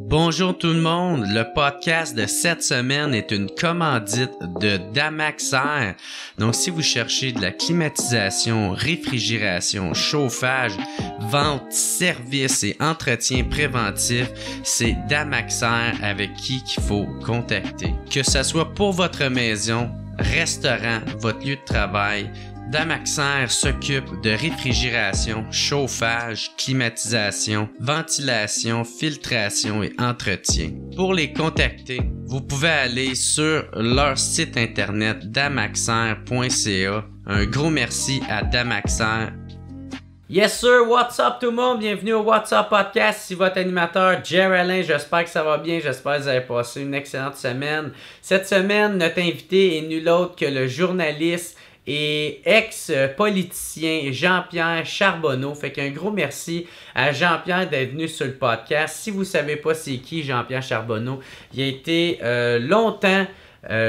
Bonjour tout le monde, le podcast de cette semaine est une commandite de Damaxair. Donc si vous cherchez de la climatisation, réfrigération, chauffage, vente, service et entretien préventif, c'est Damaxair avec qui qu'il faut contacter. Que ce soit pour votre maison, restaurant, votre lieu de travail, Damaxair s'occupe de réfrigération, chauffage, climatisation, ventilation, filtration et entretien. Pour les contacter, vous pouvez aller sur leur site internet damaxair.ca. Un gros merci à Damaxair. Yes sir, what's up tout le monde? Bienvenue au What's Up Podcast, ici votre animateur Jerry Alain, j'espère que ça va bien, j'espère que vous avez passé une excellente semaine. Cette semaine, notre invité est nul autre que le journaliste et ex-politicien Jean-Pierre Charbonneau. Fait qu'un gros merci à Jean-Pierre d'être venu sur le podcast. Si vous ne savez pas c'est qui Jean-Pierre Charbonneau, il a été longtemps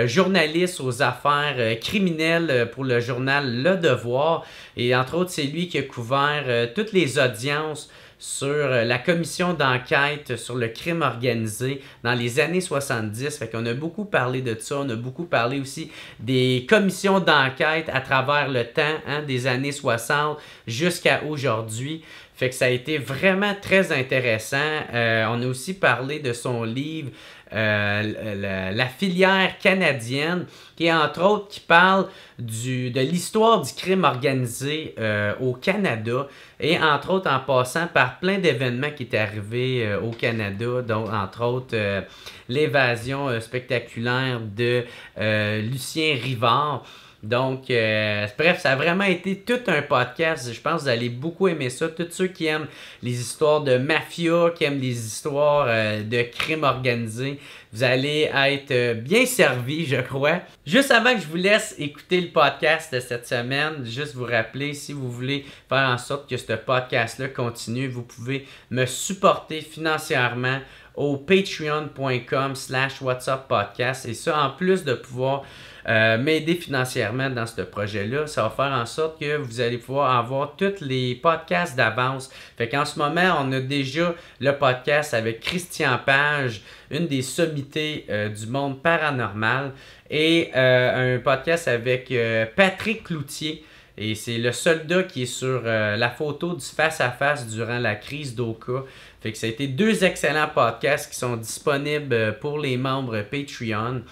journaliste aux affaires criminelles pour le journal Le Devoir. Et entre autres, c'est lui qui a couvert toutes les audiences sur la commission d'enquête sur le crime organisé dans les années 70. Fait qu'on a beaucoup parlé de ça. On a beaucoup parlé aussi des commissions d'enquête à travers le temps, des années 60 jusqu'à aujourd'hui. Fait que ça a été vraiment très intéressant. On a aussi parlé de son livre la filière canadienne, qui est entre autres qui parle de l'histoire du crime organisé au Canada et entre autres en passant par plein d'événements qui étaient arrivés au Canada, dont entre autres l'évasion spectaculaire de Lucien Rivard. Donc, bref, ça a vraiment été tout un podcast. Je pense que vous allez beaucoup aimer ça. Tous ceux qui aiment les histoires de mafia, qui aiment les histoires de crimes organisés, vous allez être bien servis, je crois. Juste avant que je vous laisse écouter le podcast de cette semaine, juste vous rappeler, si vous voulez faire en sorte que ce podcast-là continue, vous pouvez me supporter financièrement au patreon.com/whatsuppodcast. Et ça, en plus de pouvoir m'aider financièrement dans ce projet-là, ça va faire en sorte que vous allez pouvoir avoir tous les podcasts d'avance. Fait qu'en ce moment, on a déjà le podcast avec Christian Page, une des sommités du monde paranormal, et un podcast avec Patrick Cloutier. Et c'est le soldat qui est sur la photo du face-à-face durant la crise d'Oka. Fait que ça a été deux excellents podcasts qui sont disponibles pour les membres Patreon.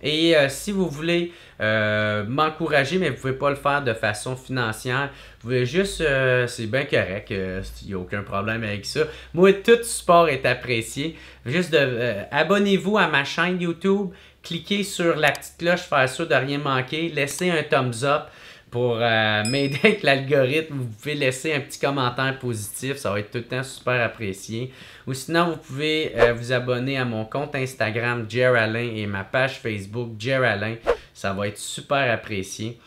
Et si vous voulez m'encourager, mais vous ne pouvez pas le faire de façon financière, vous pouvez juste, c'est bien correct, il n'y a aucun problème avec ça. Moi, tout support est apprécié. Juste abonnez-vous à ma chaîne YouTube, cliquez sur la petite cloche, faire sûr de rien manquer, laissez un thumbs up. Pour m'aider avec l'algorithme, vous pouvez laisser un petit commentaire positif, ça va être tout le temps super apprécié. Ou sinon, vous pouvez vous abonner à mon compte Instagram Jerry Alain et ma page Facebook Jerry Alain, ça va être super apprécié.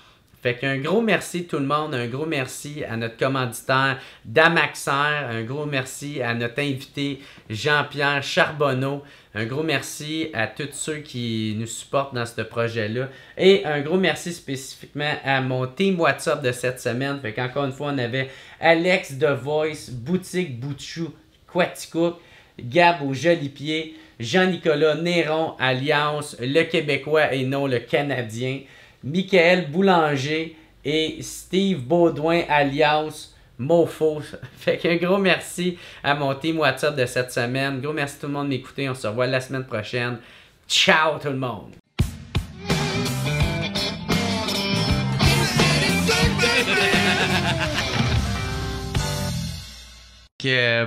Fait qu'un gros merci tout le monde, un gros merci à notre commanditaire Damaxair, un gros merci à notre invité Jean-Pierre Charbonneau, un gros merci à tous ceux qui nous supportent dans ce projet-là et un gros merci spécifiquement à mon team WhatsApp de cette semaine. Fait qu'encore une fois, on avait Alex The Voice, Boutique Bouchou, Quaticook, Gab au Joli Pied, Jean-Nicolas Néron, Alliance, le Québécois et non le Canadien, Michael Boulanger et Steve Baudouin alias Mofo. Fait qu'un gros merci à mon team WhatsApp de cette semaine. Gros merci tout le monde de m'écouter. On se revoit la semaine prochaine. Ciao tout le monde!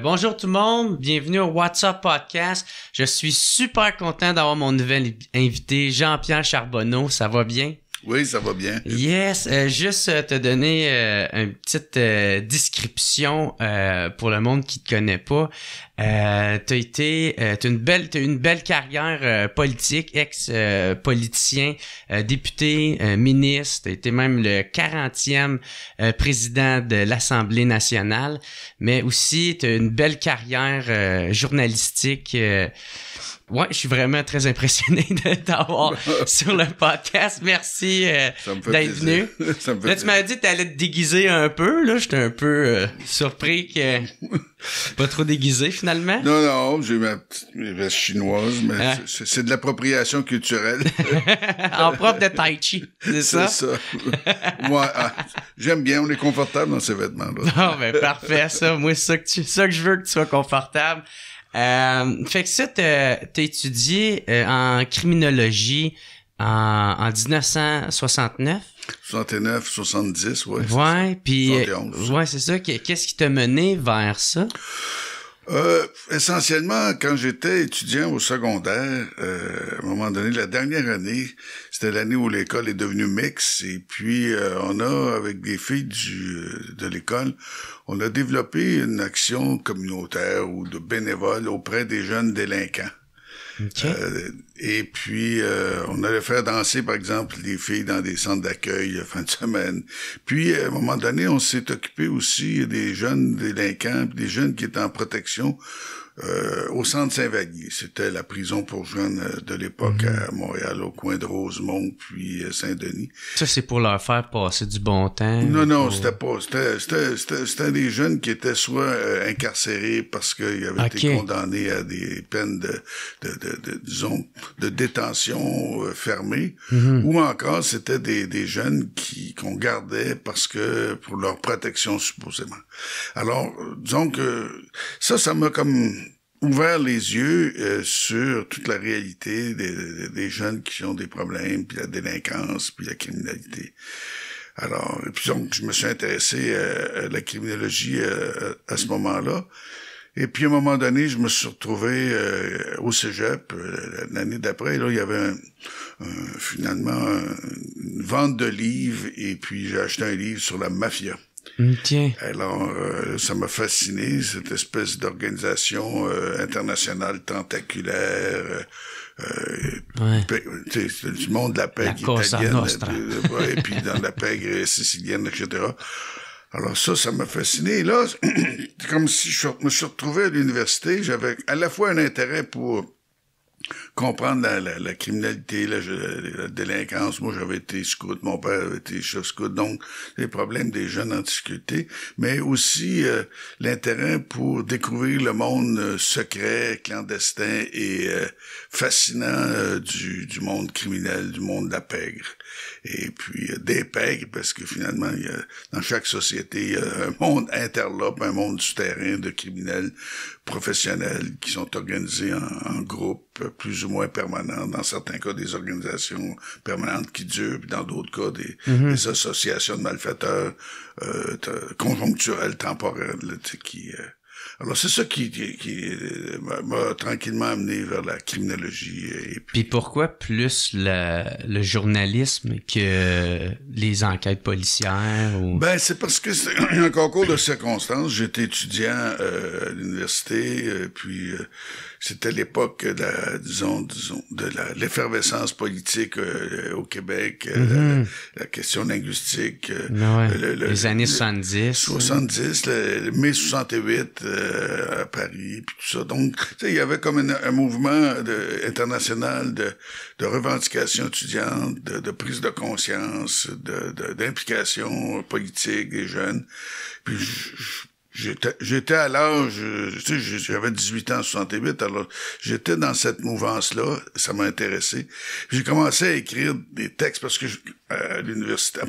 Bonjour tout le monde, bienvenue au What's Up Podcast. Je suis super content d'avoir mon nouvel invité, Jean-Pierre Charbonneau. Ça va bien? Oui, ça va bien. Yes, juste te donner une petite description pour le monde qui te connaît pas. T'as une belle carrière politique, ex-politicien, député, ministre. T'as été même le 40e président de l'Assemblée nationale, mais aussi t'as une belle carrière journalistique. Ouais, je suis vraiment très impressionné de t'avoir sur le podcast. Merci d'être venu. Ça me fait là, tu m'avais dit que t'allais te déguiser un peu. Là, j'étais un peu surpris que pas trop déguisé finalement. Non, j'ai ma petite veste chinoise, mais c'est de l'appropriation culturelle. En prof de tai chi, c'est ça? C'est ça. Moi, j'aime bien, on est confortable dans ces vêtements-là. Non, ben parfait, ça. Moi, c'est ça que je veux, que tu sois confortable. Fait que ça, t'as étudié en criminologie en 1969. 69, 70, ouais. Ouais, puis ouais, c'est ça. Qu'est-ce qui t'a mené vers ça? Essentiellement, quand j'étais étudiant au secondaire, à un moment donné, la dernière année, c'était l'année où l'école est devenue mixte, et puis on a, avec des filles de l'école, on a développé une action communautaire ou de bénévole auprès des jeunes délinquants. Okay. Et puis, on allait faire danser, par exemple, les filles dans des centres d'accueil fin de semaine. Puis, à un moment donné, on s'est occupé aussi des jeunes délinquants, des jeunes qui étaient en protection au centre Saint-Vallier. C'était la prison pour jeunes de l'époque à Montréal, au coin de Rosemont, puis Saint-Denis. Ça, c'est pour leur faire passer du bon temps? Non, c'était pas. C'était des jeunes qui étaient soit incarcérés parce qu'ils avaient été condamnés à des peines disons, de détention fermée, ou encore c'était des jeunes qu'on gardait parce que pour leur protection supposément. Alors, disons que ça m'a comme ouvert les yeux sur toute la réalité des jeunes qui ont des problèmes, puis la délinquance, puis la criminalité. Alors, et puis donc, je me suis intéressé à la criminologie à ce moment-là. Et puis, à un moment donné, je me suis retrouvé au cégep. L'année d'après, là, il y avait finalement une vente de livres, et puis j'ai acheté un livre sur la mafia. Tiens. Alors, ça m'a fasciné, cette espèce d'organisation internationale tentaculaire, du monde de la pègre italienne, et puis dans la pègre sicilienne, etc. Alors ça m'a fasciné. Et là, c'est comme si je me suis retrouvé à l'université, j'avais à la fois un intérêt pour comprendre la criminalité, la délinquance. Moi, j'avais été scout, mon père avait été chef scout, donc les problèmes des jeunes en difficulté, mais aussi l'intérêt pour découvrir le monde secret, clandestin et fascinant du monde criminel, du monde de la pègre. Et puis des pègres, parce que finalement, dans chaque société, il y a un monde interlope, un monde souterrain de criminels professionnels qui sont organisés en groupes plus ou moins permanents, dans certains cas des organisations permanentes qui durent, puis dans d'autres cas des associations de malfaiteurs conjoncturelles, temporelles, là, qui... Alors, c'est ça qui m'a tranquillement amené vers la criminologie. Et puis pourquoi plus le journalisme que les enquêtes policières? Ou... Ben, c'est parce que c'est un concours de circonstances. J'étais étudiant à l'université, puis c'était l'époque de l'effervescence politique au Québec, la question linguistique. Les années 70. 70, mai 68 à Paris, puis tout ça. Donc, tu sais, il y avait comme un mouvement international de revendications étudiantes, de prise de conscience, d'implication politique des jeunes. Puis j'étais à l'âge, tu sais, j'avais 18 ans en 68, alors j'étais dans cette mouvance-là, ça m'a intéressé. J'ai commencé à écrire des textes parce que à l'université,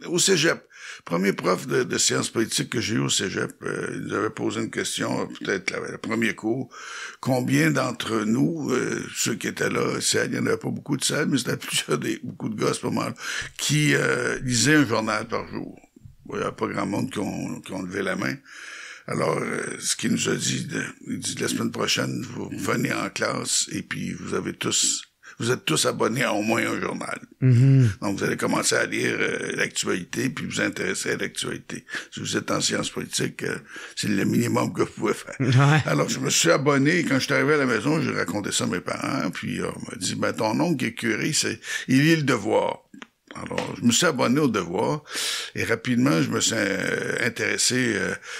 au cégep. Premier prof de sciences politiques que j'ai eu au cégep, il nous avait posé une question, peut-être le premier cours. Combien d'entre nous, ceux qui étaient là, il n'y en avait pas beaucoup de salles, mais c'était beaucoup de gars à ce moment-là, qui lisaient un journal par jour. Il n'y avait pas grand monde qui ont levé la main. Alors, ce qu'il nous a dit, il dit la semaine prochaine, vous venez en classe et puis vous êtes tous abonnés à au moins un journal. Donc, vous allez commencer à lire l'actualité, puis vous intéresser à l'actualité. Si vous êtes en sciences politiques, c'est le minimum que vous pouvez faire. Ouais. Alors, je me suis abonné, et quand je suis arrivé à la maison, j'ai raconté ça à mes parents, puis on m'a dit, ton oncle qui est curé, il lit Le Devoir. Alors, je me suis abonné au Devoir et rapidement, je me suis intéressé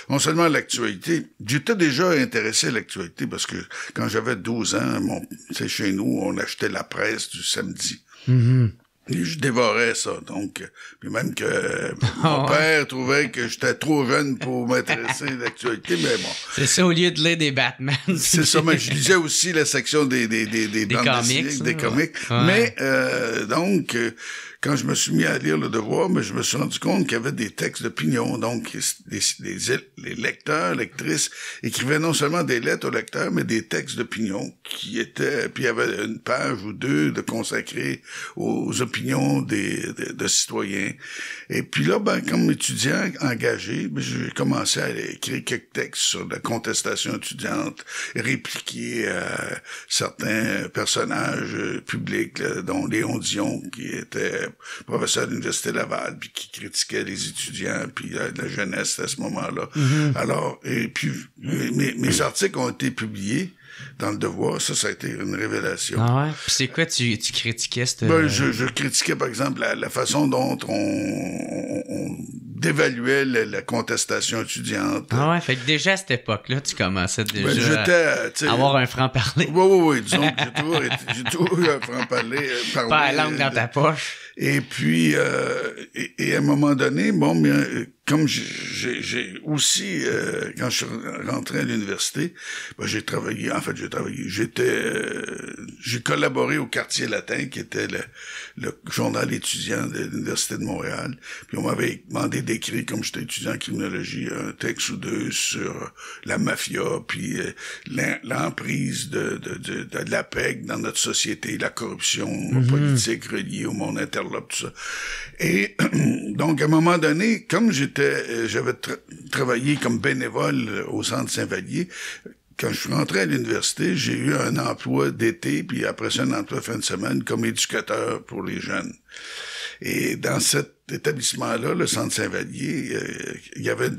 non seulement à l'actualité, j'étais déjà intéressé à l'actualité parce que quand j'avais 12 ans, chez nous, on achetait la presse du samedi. Mm-hmm. Et je dévorais ça, donc, puis même que mon père trouvait que j'étais trop jeune pour m'intéresser à l'actualité, mais bon. C'est ça, au lieu de lire des Batman. C'est ça, mais je lisais aussi la section des comics, des comics. Ouais. Mais, donc, quand je me suis mis à lire Le Devoir, mais je me suis rendu compte qu'il y avait des textes d'opinion. Donc, les lecteurs, lectrices écrivaient non seulement des lettres aux lecteurs, mais des textes d'opinion qui étaient, puis il y avait une page ou deux de consacrée aux opinions de citoyens. Et puis là, comme étudiant engagé, j'ai commencé à écrire quelques textes sur la contestation étudiante, répliquer certains personnages publics, là, dont Léon Dion, qui était professeur de l'Université Laval, puis qui critiquait les étudiants, puis la jeunesse à ce moment-là. Mm-hmm. Alors, et puis, mes articles ont été publiés dans Le Devoir. Ça a été une révélation. Ah ouais? Puis c'est quoi tu critiquais cette... Je critiquais, par exemple, la façon dont on dévaluait la contestation étudiante. Ah ouais? Fait que déjà à cette époque-là, tu commençais déjà à avoir un franc-parler. Oui. Disons que j'ai toujours eu un franc-parler. Pas la langue dans ta poche. Et puis, et à un moment donné, comme j'ai aussi, quand je suis rentré à l'université, j'ai collaboré au Quartier Latin, qui était le journal étudiant de l'Université de Montréal. Puis on m'avait demandé d'écrire, comme j'étais étudiant en criminologie, un texte ou deux sur la mafia, puis l'emprise de la PEC dans notre société, la corruption politique reliée au monde interlope, tout ça. Et donc, à un moment donné, comme j'avais travaillé comme bénévole au Centre Saint-Vallier, quand je suis rentré à l'université, j'ai eu un emploi d'été, puis après ça, un emploi fin de semaine comme éducateur pour les jeunes. Et dans cet établissement-là, le Centre Saint-Vallier, il y avait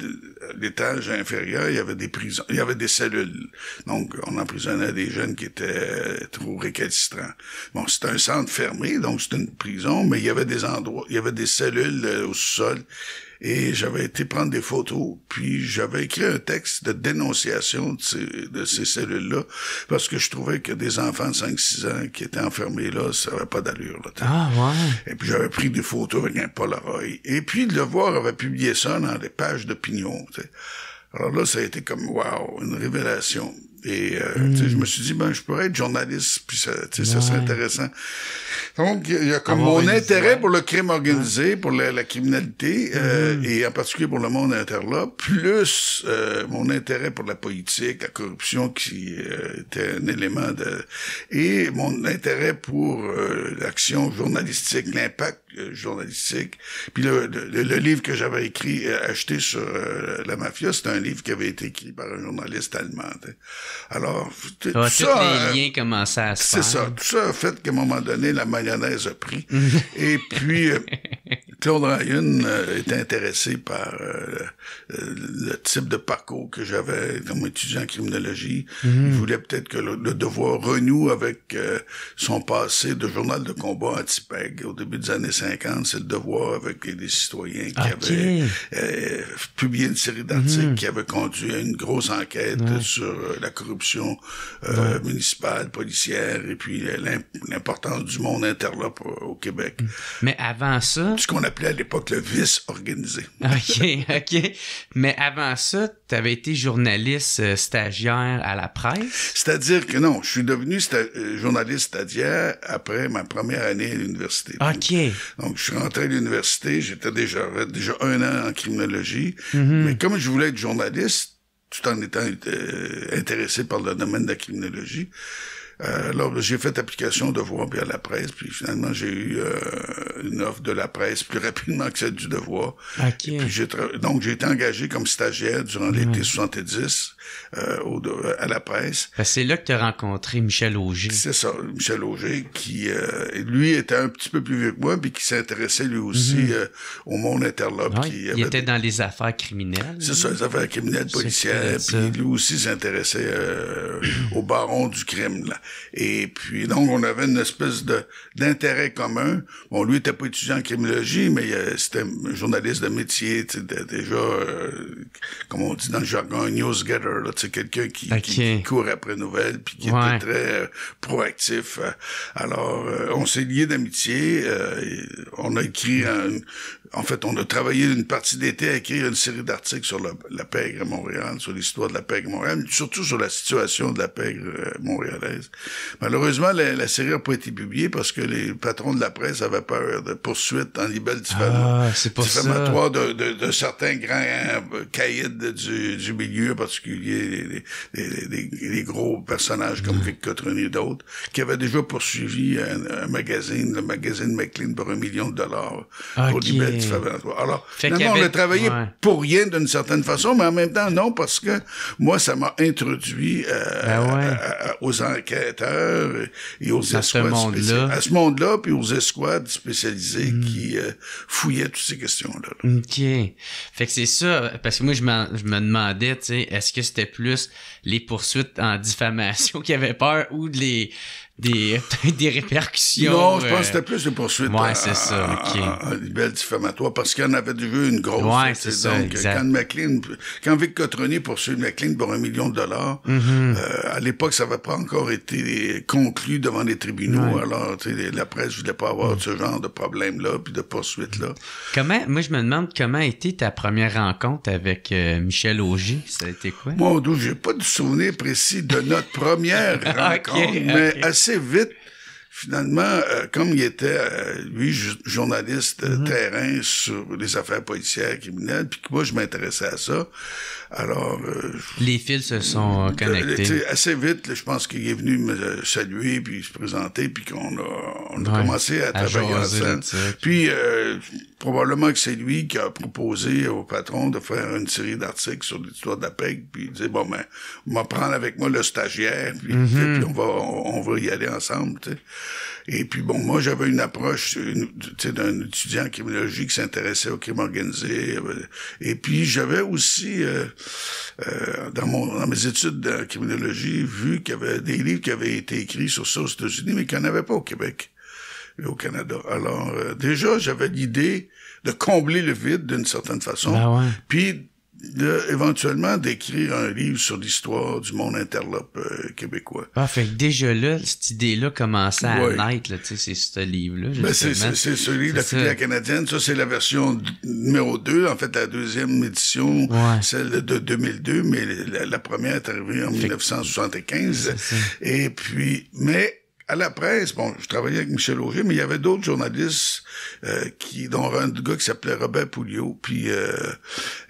l'étage inférieur, il y avait des prisons, il y avait des cellules. Donc, on emprisonnait des jeunes qui étaient trop récalcitrants. Bon, c'était un centre fermé, donc c'était une prison, mais il y avait des endroits, il y avait des cellules au sous-sol. Et j'avais été prendre des photos, puis j'avais écrit un texte de dénonciation de ces cellules-là, parce que je trouvais que des enfants de 5-6 ans qui étaient enfermés là, ça n'avait pas d'allure. Là, ah ouais. Et puis j'avais pris des photos avec un Polaroid. Et puis Le Devoir avait publié ça dans les pages d'opinion. T'sais. Alors là, ça a été comme, wow, une révélation. Et je me suis dit, je pourrais être journaliste, puis ça serait intéressant. Donc, il y a comme mon intérêt pour le crime organisé, pour la criminalité, et en particulier pour le monde interlope, plus mon intérêt pour la politique, la corruption qui était un élément et mon intérêt pour l'action journalistique, l'impact journalistique. Puis le livre que j'avais acheté sur la mafia, c'était un livre qui avait été écrit par un journaliste allemand. Alors, tout ça, les liens commençaient à se faire. C'est ça. Tout ça a fait qu'à un moment donné, la mayonnaise a pris. Et puis, Claude Ryan était intéressé par le type de parcours que j'avais comme étudiant en criminologie. Il voulait peut-être que le Devoir renoue avec son passé de journal de combat anti-PEG. Au début des années 50, c'est Le Devoir avec des citoyens qui avaient publié une série d'articles qui avaient conduit à une grosse enquête sur la corruption municipale, policière, et puis l'importance du monde interlope au Québec. Mais avant ça... Ce qu'on appelait à l'époque le vice organisé. OK. Mais avant ça, tu avais été journaliste stagiaire à la presse? C'est-à-dire que non, je suis devenu journaliste stagiaire après ma première année à l'université. OK. Donc, je suis rentré à l'université, j'étais déjà 1 an en criminologie, mais comme je voulais être journaliste, tout en étant intéressé par le domaine de la criminologie, alors j'ai fait application de Devoir puis à la presse, puis finalement j'ai eu une offre de la presse plus rapidement que celle du Devoir. Okay. Et puis donc j'ai été engagé comme stagiaire durant l'été 70 à la presse. C'est là que tu as rencontré Michel Auger. C'est ça, Michel Auger, qui lui était un petit peu plus vieux que moi, puis qui s'intéressait lui aussi au monde interlope. Ouais, il était dans les affaires criminelles. C'est ça, les affaires criminelles policières, puis lui aussi s'intéressait au baron du crime, là. Et puis, donc, on avait une espèce d'intérêt commun. Bon, lui était pas étudiant en criminologie, mais c'était un journaliste de métier, tu sais, déjà, comme on dit dans le jargon, un newsgetter, là, tu sais, quelqu'un qui court après nouvelles, puis qui était très proactif. Alors, on s'est liés d'amitié. On a écrit en fait, on a travaillé une partie d'été à écrire une série d'articles sur la pègre à Montréal, sur l'histoire de la pègre à Montréal, mais surtout sur la situation de la pègre montréalaise. Malheureusement, la série n'a pas été publiée parce que les patrons de la presse avaient peur de poursuites en libelle diffamatoire de certains grands caïds du milieu, en particulier les gros personnages comme Vic Cottrony et d'autres, qui avaient déjà poursuivi un magazine, le magazine McLean, pour $1 million pour libelle diffamatoire. Alors, finalement, on a travaillé pour rien d'une certaine façon, mais en même temps, non, parce que moi, ça m'a introduit aux enquêteurs et aux escouades spécialisées. À ce monde-là, puis aux escouades spécialisées qui fouillaient toutes ces questions-là. OK. Fait que c'est ça, parce que moi, je me demandais, tu sais, est-ce que c'était plus les poursuites en diffamation qui avaient peur ou des répercussions. Non, je pense que c'était plus des poursuites en libelle diffamatoire, parce qu'il y en avait déjà une grosse. Ouais, c'est ça, donc, quand Vic Cottrony poursuit McLean pour $1 million, à l'époque, ça n'avait pas encore été conclu devant les tribunaux. Alors, tu sais, la presse ne voulait pas avoir ce genre de problème-là, puis de poursuite-là. Moi, je me demande comment a été ta première rencontre avec Michel Auger? Ça a été quoi? Moi, j'ai pas de souvenir précis de notre première rencontre, mais assez vite, finalement, comme il était, lui, journaliste terrain sur les affaires policières, criminelles, puis que moi, je m'intéressais à ça. Alors... les fils se sont connectés. Assez vite, là, je pense qu'il est venu me saluer, puis se présenter, puis qu'on a commencé à travailler ensemble. Puis, probablement que c'est lui qui a proposé au patron de faire une série d'articles sur l'histoire de la PEG, puis il disait, bon, ben, on va prendre avec moi le stagiaire, puis on va y aller ensemble, tu sais. Et puis bon, moi j'avais une approche d'un étudiant en criminologie qui s'intéressait au crime organisé. Et puis j'avais aussi dans mes études de criminologie vu qu'il y avait des livres qui avaient été écrits sur ça aux États-Unis, mais qu'il n'y en avait pas au Québec et au Canada. Alors déjà j'avais l'idée de combler le vide d'une certaine façon. Puis éventuellement d'écrire un livre sur l'histoire du monde interlope québécois. Fait que déjà là, cette idée-là commençait à naître, là, tu sais, c'est ce livre-là. Ben c'est ce livre, La filière canadienne. Ça, c'est la version numéro 2, en fait, la deuxième édition, celle de 2002, mais la première est arrivée en 1975. Et puis, mais à la presse, bon, je travaillais avec Michel Auger, mais il y avait d'autres journalistes dont un gars qui s'appelait Robert Pouliot, puis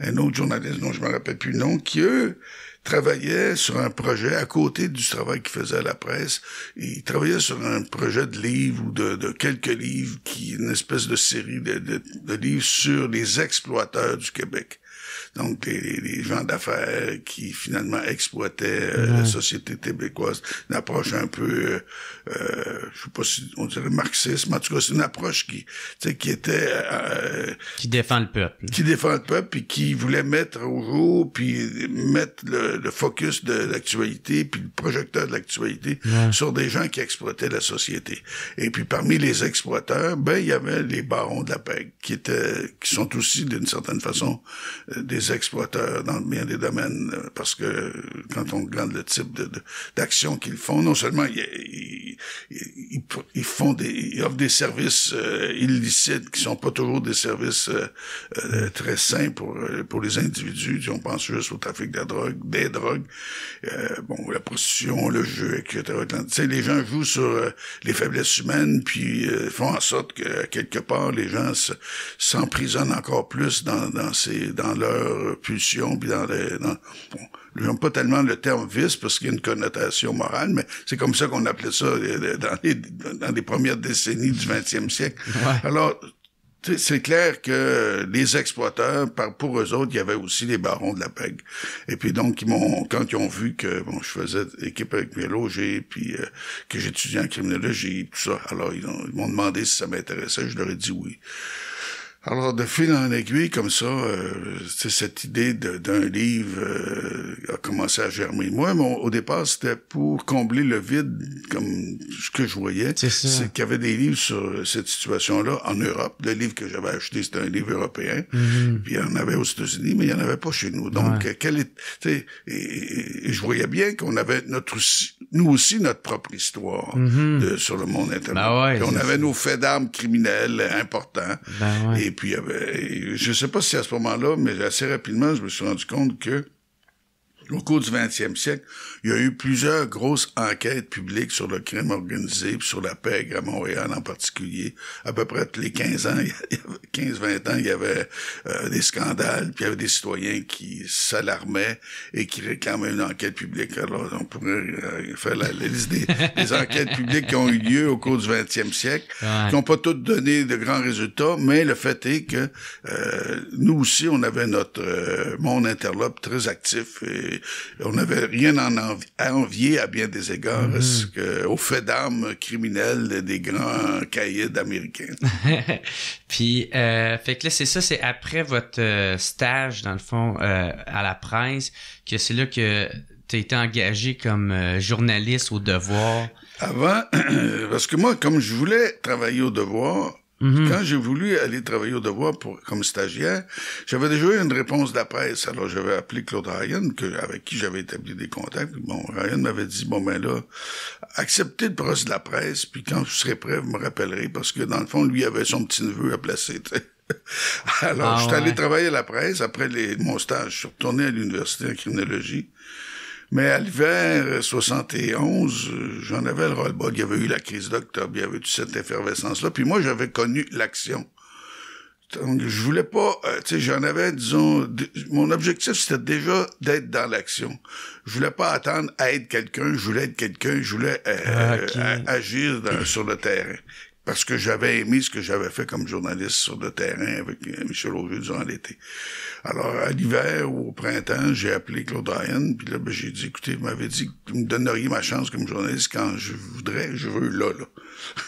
un autre journaliste dont je me rappelle plus le nom, qui eux travaillaient sur un projet à côté du travail qu'ils faisaient à la presse. Ils travaillaient sur un projet de livre ou de quelques livres, une espèce de série de livres sur les exploiteurs du Québec. Donc, les gens d'affaires qui, finalement, exploitaient la société québécoise. Une approche un peu, je sais pas si on dirait marxisme. En tout cas, c'est une approche qui était... qui défend le peuple. Qui défend le peuple, puis qui voulait mettre au jour, puis mettre le focus de l'actualité, puis le projecteur de l'actualité sur des gens qui exploitaient la société. Et puis, parmi les exploiteurs, il y avait les barons de la PEG, qui sont aussi, d'une certaine façon, des exploiteurs dans bien des domaines, parce que quand on regarde le type d'action qu'ils font, non seulement ils offrent des services illicites qui sont pas toujours des services très sains pour les individus. Si on pense juste au trafic des drogues, la prostitution, le jeu, etc. Tu sais, les gens jouent sur les faiblesses humaines, puis font en sorte que quelque part les gens s'emprisonnent encore plus dans leur pulsion, puis j'aime pas tellement le terme vice parce qu'il y a une connotation morale, mais c'est comme ça qu'on appelait ça dans les premières décennies du 20e siècle. Alors, c'est clair que les exploiteurs, pour eux autres, il y avait aussi les barons de la PEG. Et puis donc, quand ils ont vu que je faisais équipe avec Michel Auger, puis que j'étudiais en criminologie, tout ça, alors ils m'ont demandé si ça m'intéressait, je leur ai dit oui. Alors, de fil en aiguille, comme ça, cette idée d'un livre a commencé à germer. Moi, au départ, c'était pour combler le vide, comme ce que je voyais. C'est qu'il y avait des livres sur cette situation-là en Europe. Le livre que j'avais acheté, c'était un livre européen. Puis il y en avait aux États-Unis, mais il n'y en avait pas chez nous. Donc, et je voyais bien qu'on avait nous aussi notre propre histoire sur le monde internet. On avait nos faits d'armes criminels importants. Et puis, je sais pas si à ce moment-là, mais assez rapidement, je me suis rendu compte que au cours du 20e siècle, il y a eu plusieurs grosses enquêtes publiques sur le crime organisé, puis sur la pègre à Montréal en particulier. À peu près tous les 15 ans, 15-20 ans, il y avait des scandales, puis il y avait des citoyens qui s'alarmaient et qui réclamaient une enquête publique. Alors, on pourrait faire la liste des enquêtes publiques qui ont eu lieu au cours du 20e siècle, qui n'ont pas toutes donné de grands résultats, mais le fait est que nous aussi, on avait notre monde interlope très actif et on n'avait rien à envier à bien des égards aux faits d'armes criminels des grands caïds américains. Puis, fait que là, c'est ça, c'est après votre stage, dans le fond, à la presse, que c'est là que tu as été engagé comme journaliste au Devoir. Avant, parce que moi, comme je voulais travailler au Devoir, quand j'ai voulu aller travailler au Devoir comme stagiaire, j'avais déjà eu une réponse de la presse. Alors, j'avais appelé Claude Ryan, avec qui j'avais établi des contacts. Bon, Ryan m'avait dit, bon, ben là, acceptez le poste de la presse, puis quand vous serez prêt, vous me rappellerez, parce que dans le fond, lui avait son petit-neveu à placer, tu sais. Alors, je suis allé travailler à la presse. Après mon stage, je suis retourné à l'université en criminologie. Mais à l'hiver 71, j'en avais le ras-le-bol. Il y avait eu la crise d'octobre, il y avait toute cette effervescence-là. Puis moi, j'avais connu l'action. Donc, je voulais pas... tu sais, j'en avais, disons... mon objectif, c'était déjà d'être dans l'action. Je voulais pas attendre à être quelqu'un, je voulais être quelqu'un, je voulais agir sur le terrain. Parce que j'avais aimé ce que j'avais fait comme journaliste sur le terrain avec Michel Auger durant l'été. Alors, à l'hiver ou au printemps, j'ai appelé Claude Ryan, puis là, j'ai dit, écoutez, vous m'avez dit que vous me donneriez ma chance comme journaliste quand je veux là.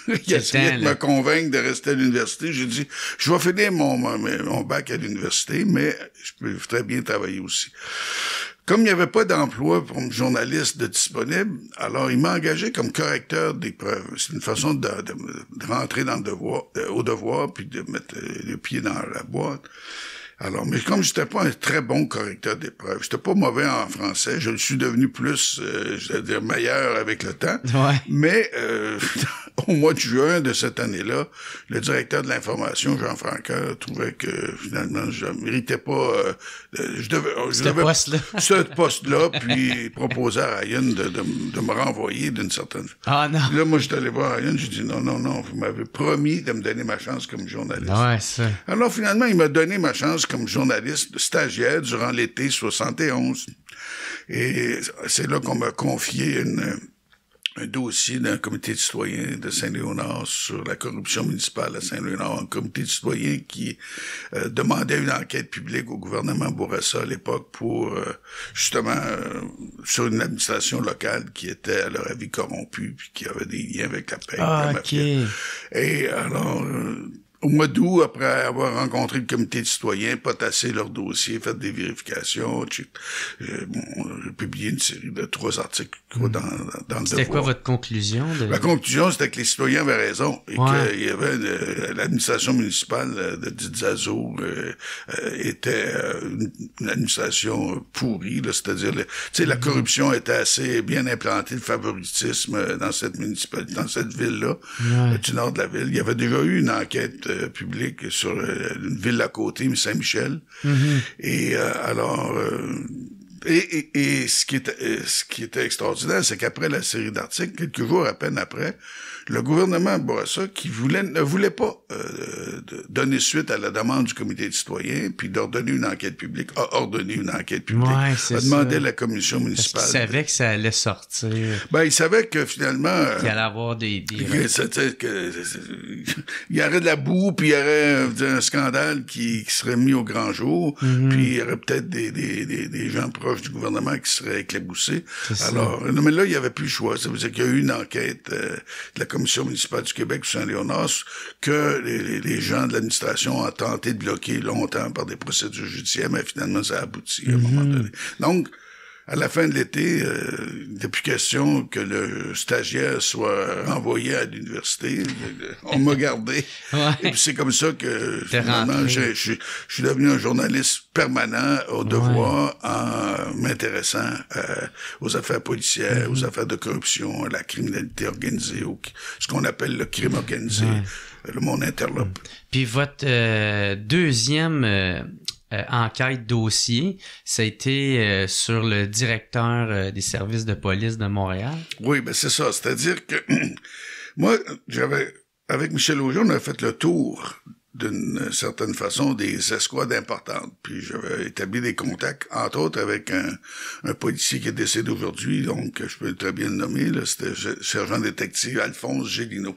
Il a essayé de me convaincre de rester à l'université. J'ai dit, je vais finir mon bac à l'université, mais je peux très bien travailler aussi. Comme il n'y avait pas d'emploi pour un journaliste de disponible, alors il m'a engagé comme correcteur d'épreuves. C'est une façon de rentrer dans le devoir, au devoir, puis de mettre le pied dans la boîte. Alors, mais comme j'étais pas un très bon correcteur d'épreuves, j'étais pas mauvais en français, je le suis devenu plus, je veux dire, meilleur avec le temps. Ouais. Mais au mois de juin de cette année-là, le directeur de l'information, Jean Francaire, trouvait que finalement je méritais pas, ce poste-là, puis il proposait à Ryan de me renvoyer d'une certaine. Ah non. Là, moi, j'étais allé voir Ryan, j'ai dit non, vous m'avez promis de me donner ma chance comme journaliste. Ouais, ça. Alors finalement, il m'a donné ma chance comme journaliste stagiaire durant l'été 71. Et c'est là qu'on m'a confié un dossier d'un comité de citoyens de Saint-Léonard sur la corruption municipale à Saint-Léonard, un comité de citoyens qui demandait une enquête publique au gouvernement Bourassa à l'époque pour justement sur une administration locale qui était à leur avis corrompue puis qui avait des liens avec la paix. Ah, OK. Et alors au mois d'août, après avoir rencontré le comité de citoyens, potassé leur dossier, fait des vérifications, j'ai publié une série de 3 articles dans le Devoir. C'était quoi votre conclusion? La conclusion, c'était que les citoyens avaient raison et qu'il y avait l'administration municipale de Dizazo était une administration pourrie, là, c'est-à-dire, tu sais, la corruption était assez bien implantée, le favoritisme dans cette municipalité, dans cette ville-là, du nord de la ville. Il y avait déjà eu une enquête public sur une ville à côté, Saint-Michel. Et alors, et ce qui était extraordinaire, c'est qu'après la série d'articles, quelques jours à peine après, le gouvernement Bourassa, qui ne voulait pas donner suite à la demande du comité de citoyens, puis d'ordonner une enquête publique, a ordonné une enquête publique, a demandé à la commission municipale. Parce qu'il savait que ça allait sortir. Ben, il savait que finalement... qu'il allait avoir des il y aurait de la boue, puis il y aurait un scandale qui serait mis au grand jour, puis il y aurait peut-être des gens proche du gouvernement qui serait éclaboussé. Alors, non, mais là, il n'y avait plus le choix. Ça veut dire qu'il y a eu une enquête de la Commission municipale du Québec sur Saint-Léonard que les gens de l'administration ont tenté de bloquer longtemps par des procédures judiciaires, mais finalement, ça a abouti à un moment donné. Donc, à la fin de l'été, il n'était plus question que le stagiaire soit renvoyé à l'université. On m'a gardé. Ouais. Et puis c'est comme ça que finalement, je suis devenu un journaliste permanent au devoir en m'intéressant aux affaires policières, aux affaires de corruption, à la criminalité organisée, ce qu'on appelle le crime organisé, le monde interlope. Puis votre deuxième enquête dossier, ça a été sur le directeur des services de police de Montréal. Oui, ben c'est ça. C'est-à-dire que moi, avec Michel Auger, on a fait le tour d'une certaine façon des escouades importantes. Puis j'avais établi des contacts, entre autres avec un policier qui est décédé aujourd'hui, donc je peux très bien le nommer, là, c'était sergent détective Alphonse Gélineau.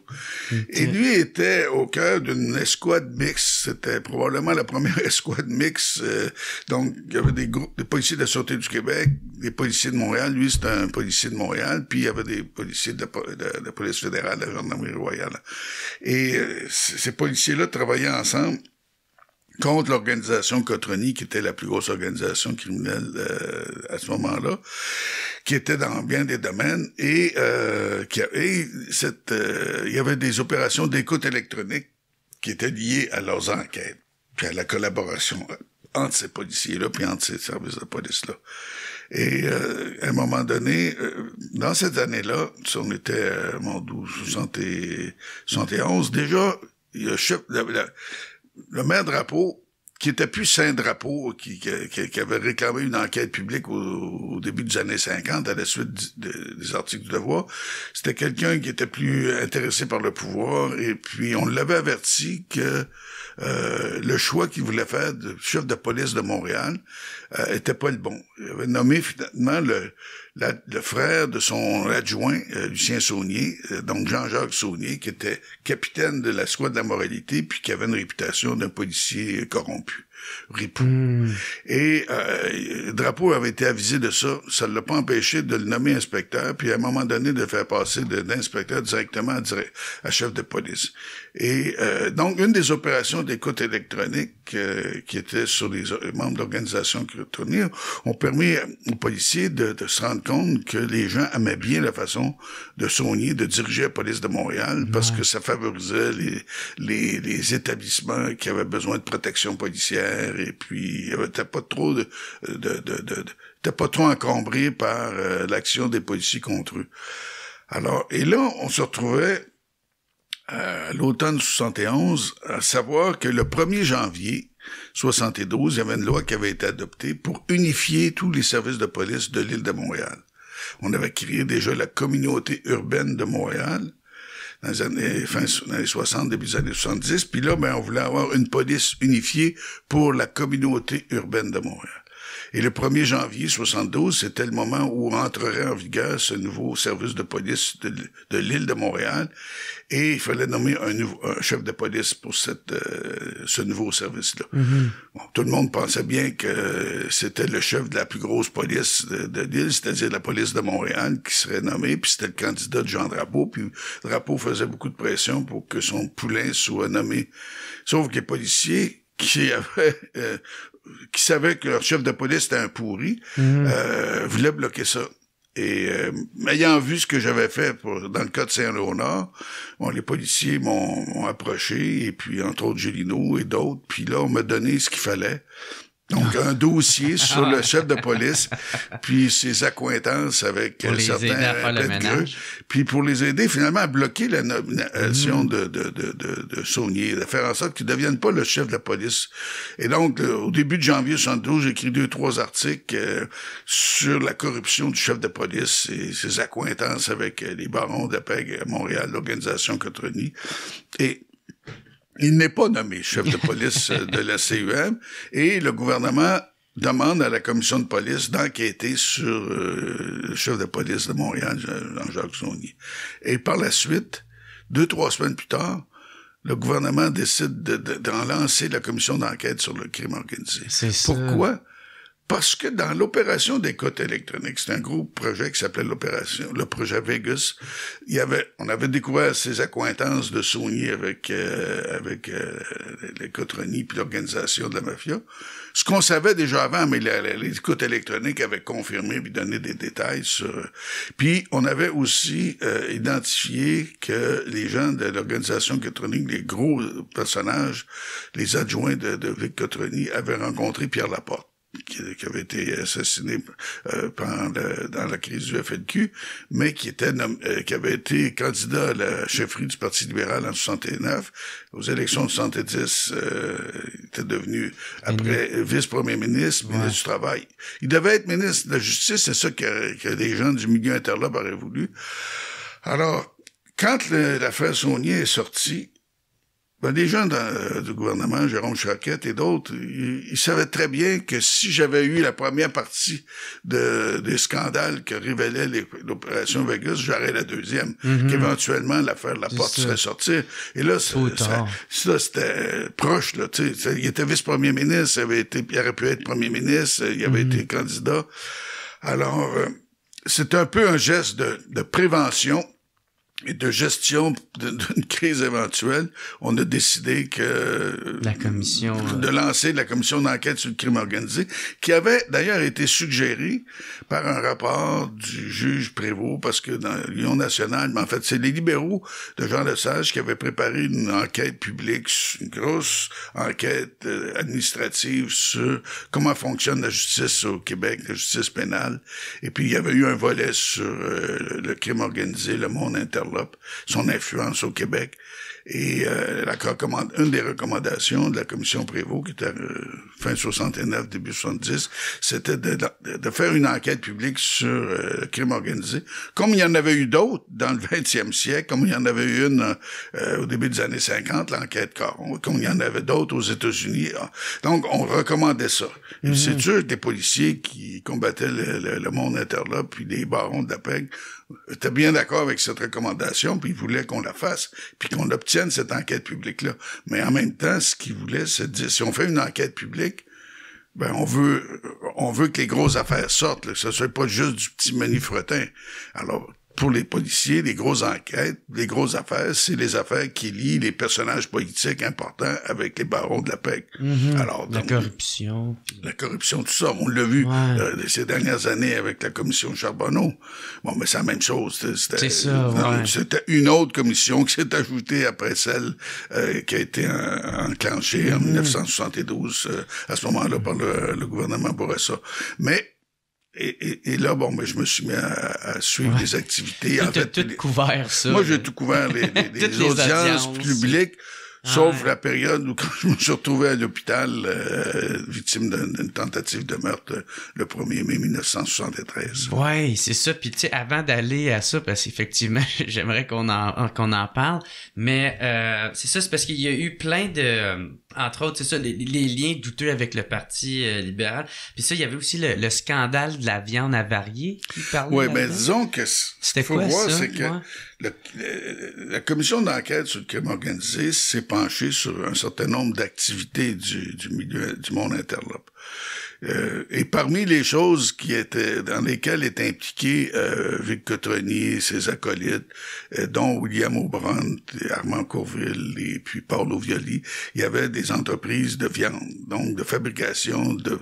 Et lui était au cœur d'une escouade mixte. C'était probablement la première escouade mixte. Donc il y avait des groupes de policiers de la Sûreté du Québec, des policiers de Montréal. Lui, c'était un policier de Montréal. Puis il y avait des policiers de la police fédérale, de la gendarmerie royale. Et ces policiers-là travaillaient ensemble contre l'organisation Cotroni, qui était la plus grosse organisation criminelle à ce moment-là, qui était dans bien des domaines, et il y avait des opérations d'écoute électronique qui étaient liées à leurs enquêtes, puis à la collaboration entre ces policiers-là, puis entre ces services de police-là. Et à un moment donné, dans cette année-là, on était à 71, déjà, le maire Drapeau, qui était plus Saint-Drapeau, qui avait réclamé une enquête publique au début des années 50, à la suite des articles du Devoir, c'était quelqu'un qui était plus intéressé par le pouvoir, et puis on l'avait averti que le choix qu'il voulait faire de chef de police de Montréal était pas le bon. Il avait nommé finalement le frère de son adjoint, Lucien Saunier, donc Jean-Jacques Saunier, qui était capitaine de la squad de la moralité, puis qui avait une réputation d'un policier corrompu, ripou. Et Drapeau avait été avisé de ça. Ça ne l'a pas empêché de le nommer inspecteur, puis à un moment donné de le faire passer d'inspecteur directement à chef de police. Et donc, une des opérations d'écoute électronique qui était sur les membres de l'organisation Cotroni ont permis aux policiers de se rendre compte que les gens aimaient bien la façon de Saunier de diriger la police de Montréal, parce que ça favorisait les établissements qui avaient besoin de protection policière, et puis il n'était pas trop t'es pas trop encombré par l'action des policiers contre eux. Alors, et là, on se retrouvait à l'automne 71, à savoir que le 1er janvier 72, il y avait une loi qui avait été adoptée pour unifier tous les services de police de l'île de Montréal. On avait créé déjà la communauté urbaine de Montréal dans les années 60, début des années 70, puis là, on voulait avoir une police unifiée pour la communauté urbaine de Montréal. Et le 1er janvier 72, c'était le moment où entrerait en vigueur ce nouveau service de police de l'île de Montréal, et il fallait nommer un chef de police pour ce nouveau service-là. Bon, tout le monde pensait bien que c'était le chef de la plus grosse police de l'île, c'est-à-dire la police de Montréal, qui serait nommé, puis c'était le candidat de Jean Drapeau, puis Drapeau faisait beaucoup de pression pour que son poulain soit nommé. Sauf que les policiers qui savaient que leur chef de police était un pourri, voulaient bloquer ça. Et ayant vu ce que j'avais fait dans le cas de Saint-Léonard, les policiers m'ont approché, et puis entre autres Gélineau et d'autres, puis là, on m'a donné ce qu'il fallait. Donc, un dossier sur le chef de police, puis ses accointances avec certains pète-gueux, puis pour les aider finalement à bloquer la nomination de Saunier, de faire en sorte qu'il ne devienne pas le chef de la police. Et donc, au début de janvier 72, j'ai écrit 2-3 articles sur la corruption du chef de police et ses accointances avec les barons de la PEG à Montréal, l'organisation Cotroni. Et il n'est pas nommé chef de police de la CUM, et le gouvernement demande à la commission de police d'enquêter sur le chef de police de Montréal, Jean-Jacques Saunier. Et par la suite, 2-3 semaines plus tard, le gouvernement décide d'en lancer la commission d'enquête sur le crime organisé. C'est ça. Pourquoi? Parce que dans l'opération d'écoute électronique, c'est un gros projet qui s'appelait le projet Vegas. On avait découvert ses accointances de Sony avec l'écoute Reni puis l'organisation de la mafia. Ce qu'on savait déjà avant, mais l'écoute électronique avait confirmé puis donné des détails sur. Puis on avait aussi identifié que les gens de l'organisation Cotroni, les gros personnages, les adjoints de Vic Cotroni, avaient rencontré Pierre Laporte, qui avait été assassiné dans la crise du FLQ, mais qui avait été candidat à la chefferie du Parti libéral en 69. Aux élections de 70, il était devenu, après, vice-premier ministre, ministre du Travail. Il devait être ministre de la Justice, c'est ça que les gens du milieu interlope auraient voulu. Alors, quand l'affaire Saunier est sortie, les gens du gouvernement, Jérôme Choquette et d'autres, ils savaient très bien que si j'avais eu la première partie des scandales que révélait l'opération Vegas, j'aurais la deuxième, qu'éventuellement l'affaire Laporte serait sortie. Et là, c'était proche, là, tu sais. Il était vice-premier ministre, il aurait pu être premier ministre, il avait été candidat. Alors, c'est un peu un geste de prévention et de gestion d'une crise éventuelle. On a décidé de lancer la commission d'enquête sur le crime organisé, qui avait d'ailleurs été suggérée par un rapport du juge Prévost, parce que dans l'Union nationale, mais en fait, c'est les libéraux de Jean Lesage qui avaient préparé une enquête publique, une grosse enquête administrative sur comment fonctionne la justice au Québec, la justice pénale. Et puis, il y avait eu un volet sur le crime organisé, le monde interlope, son influence au Québec. Et une des recommandations de la commission Prévost, qui était fin 69, début 70, c'était de faire une enquête publique sur le crime organisé, comme il y en avait eu d'autres dans le 20e siècle, comme il y en avait eu une au début des années 50, l'enquête Caron, comme il y en avait d'autres aux États-Unis. Donc, on recommandait ça. Et c'est sûr que les policiers qui combattaient le monde interlope, puis les barons de la PEG, étaient bien d'accord avec cette recommandation, puis ils voulaient qu'on la fasse, puis qu'on obtienne cette enquête publique-là. Mais en même temps, ce qu'ils voulaient, c'est de dire, si on fait une enquête publique, ben on veut que les grosses affaires sortent, là, que ce soit pas juste du petit menu-fretin. Alors, pour les policiers, les grosses enquêtes, les grosses affaires, c'est les affaires qui lient les personnages politiques importants avec les barons de la PEC. Alors, donc, la corruption, tout ça. On l'a vu ces dernières années avec la commission Charbonneau. Bon, mais c'est la même chose. C'était une autre commission qui s'est ajoutée après celle qui a été enclenchée en 1972, à ce moment-là, par le gouvernement Bourassa. Mais et là, bon, mais je me suis mis à suivre les activités. En fait, tout couvert ça. Moi, j'ai tout couvert, les audiences publiques, sauf la période où quand je me suis retrouvé à l'hôpital, victime d'une tentative de meurtre le 1er mai 1973. Ouais, c'est ça. Puis tu sais, avant d'aller à ça, parce qu'effectivement, j'aimerais qu'on en parle, mais c'est ça, c'est parce qu'il y a eu plein de... entre autres, c'est ça, les liens douteux avec le Parti libéral. Puis ça, il y avait aussi le scandale de la viande avariée qui parlait. Oui, ben disons que c'était quoi voir, ça? C'est que la commission d'enquête sur le crime organisé s'est penchée sur un certain nombre d'activités du milieu du monde interlope. Et parmi les choses dans lesquelles est impliqué Vic Cotroni et ses acolytes, dont William O'Brien, Armand Courville et puis Paulo Violi, il y avait des entreprises de viande, donc de fabrication de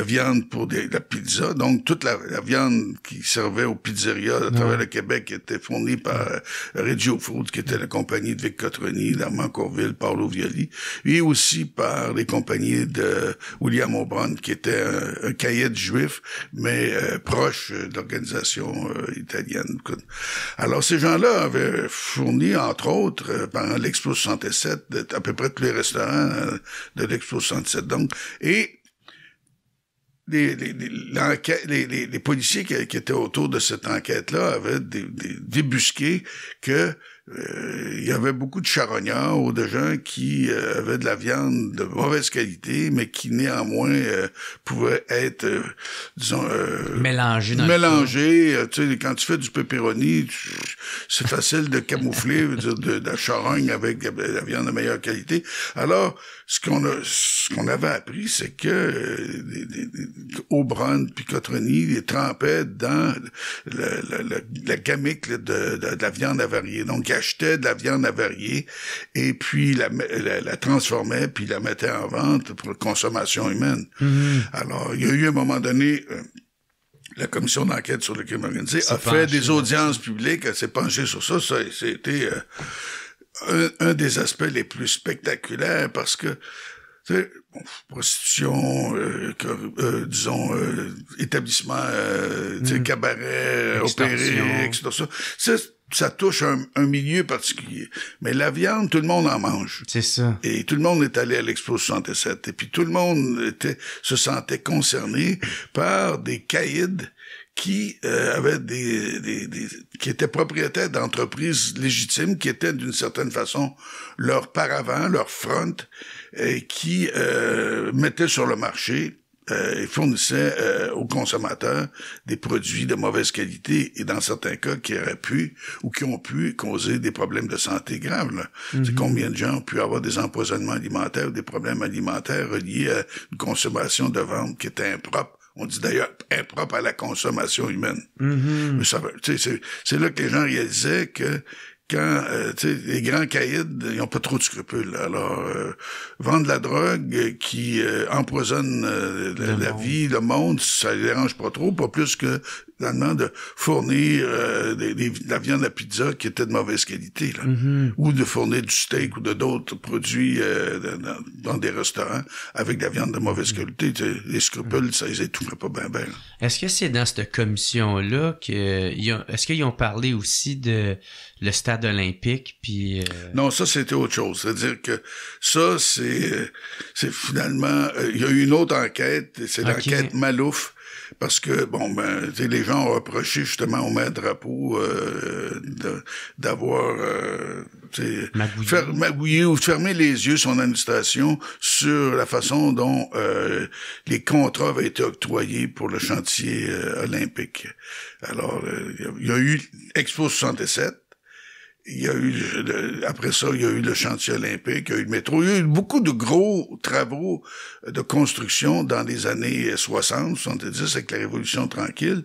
viande pour la pizza. Donc toute la viande qui servait aux pizzerias à travers le Québec était fournie par Regio Foods, qui était la compagnie de Vic Cotroni, d'Armand Courville, Paulo Violi, et aussi par les compagnies de William O'Brien, qui était un caïd juif, mais proche de l'organisation italienne. Alors, ces gens-là avaient fourni, entre autres, pendant l'Expo 67, à peu près tous les restaurants de l'Expo 67. Donc, et les policiers qui étaient autour de cette enquête-là avaient débusqué que il y avait beaucoup de charognards ou de gens qui avaient de la viande de mauvaise qualité, mais qui néanmoins pouvaient être, disons, mélangés. Tu sais, quand tu fais du pepperoni, c'est facile de camoufler de la charogne avec de la viande de meilleure qualité. Alors, ce qu'on avait appris, c'est que Aubrun puis Cotroni les trempaient dans la gamique de la viande avariée. Donc, ils achetaient de la viande avariée et puis la transformaient puis la mettaient en vente pour la consommation humaine. Alors, il y a eu à un moment donné... la commission d'enquête sur le crime organisé a fait des audiences publiques, elle s'est penchée sur ça. Ça a été un des aspects les plus spectaculaires parce que, tu sais, prostitution, disons, établissement, tu sais, cabaret, opéré, extorsion. Ça touche un milieu particulier. Mais la viande, tout le monde en mange. C'est ça. Et tout le monde est allé à l'Expo 67. Et puis tout le monde se sentait concerné par des caïds qui avaient qui étaient propriétaires d'entreprises légitimes, qui étaient d'une certaine façon leur paravent, leur front, qui mettaient sur le marché et fournissaient aux consommateurs des produits de mauvaise qualité et dans certains cas qui auraient pu ou qui ont pu causer des problèmes de santé graves. Là. C'est combien de gens ont pu avoir des empoisonnements alimentaires ou des problèmes alimentaires reliés à une consommation de viande qui était impropre. On dit d'ailleurs impropre à la consommation humaine. Mais ça, c'est là que les gens réalisaient que quand les grands caïds, ils n'ont pas trop de scrupules. Alors, vendre de la drogue qui empoisonne la vie, le monde, ça les dérange pas trop, pas plus que finalement de fournir de la viande à pizza qui était de mauvaise qualité, là. Ou de fournir du steak ou d'autres produits dans des restaurants avec de la viande de mauvaise qualité. Les scrupules, ça les étoufferait pas bien. Est-ce que c'est dans cette commission-là est-ce qu'ils ont parlé aussi de le stade olympique, puis... Non, ça, c'était autre chose. C'est-à-dire que ça, c'est finalement... il y a eu une autre enquête, c'est l'enquête Malouf, parce que, les gens ont reproché justement au maître Drapeau d'avoir... magouillé ou fermer les yeux son administration sur la façon dont les contrats avaient été octroyés pour le chantier olympique. Alors, il y a eu Expo 67, il y a eu après ça, il y a eu le chantier olympique, il y a eu le métro, il y a eu beaucoup de gros travaux de construction dans les années 60, 70 avec la Révolution tranquille.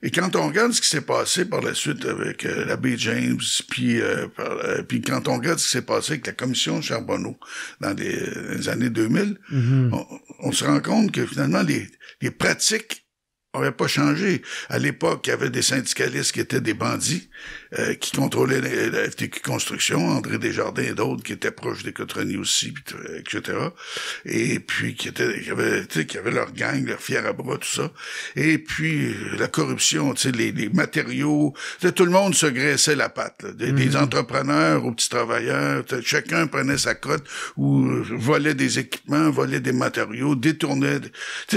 Et quand on regarde ce qui s'est passé par la suite avec l'abbé James, puis quand on regarde ce qui s'est passé avec la commission Charbonneau dans les années 2000, on se rend compte que finalement les pratiques n'aurait pas changé. À l'époque, il y avait des syndicalistes qui étaient des bandits, qui contrôlaient la FTQ Construction, André Desjardins et d'autres qui étaient proches des Cotroni aussi, etc. Et puis qui avaient leur gang, leur fier à bras, tout ça. Et puis la corruption, les matériaux, tout le monde se graissait la patte. Là. Des entrepreneurs aux petits travailleurs, chacun prenait sa cote ou volait des équipements, volait des matériaux, détournait.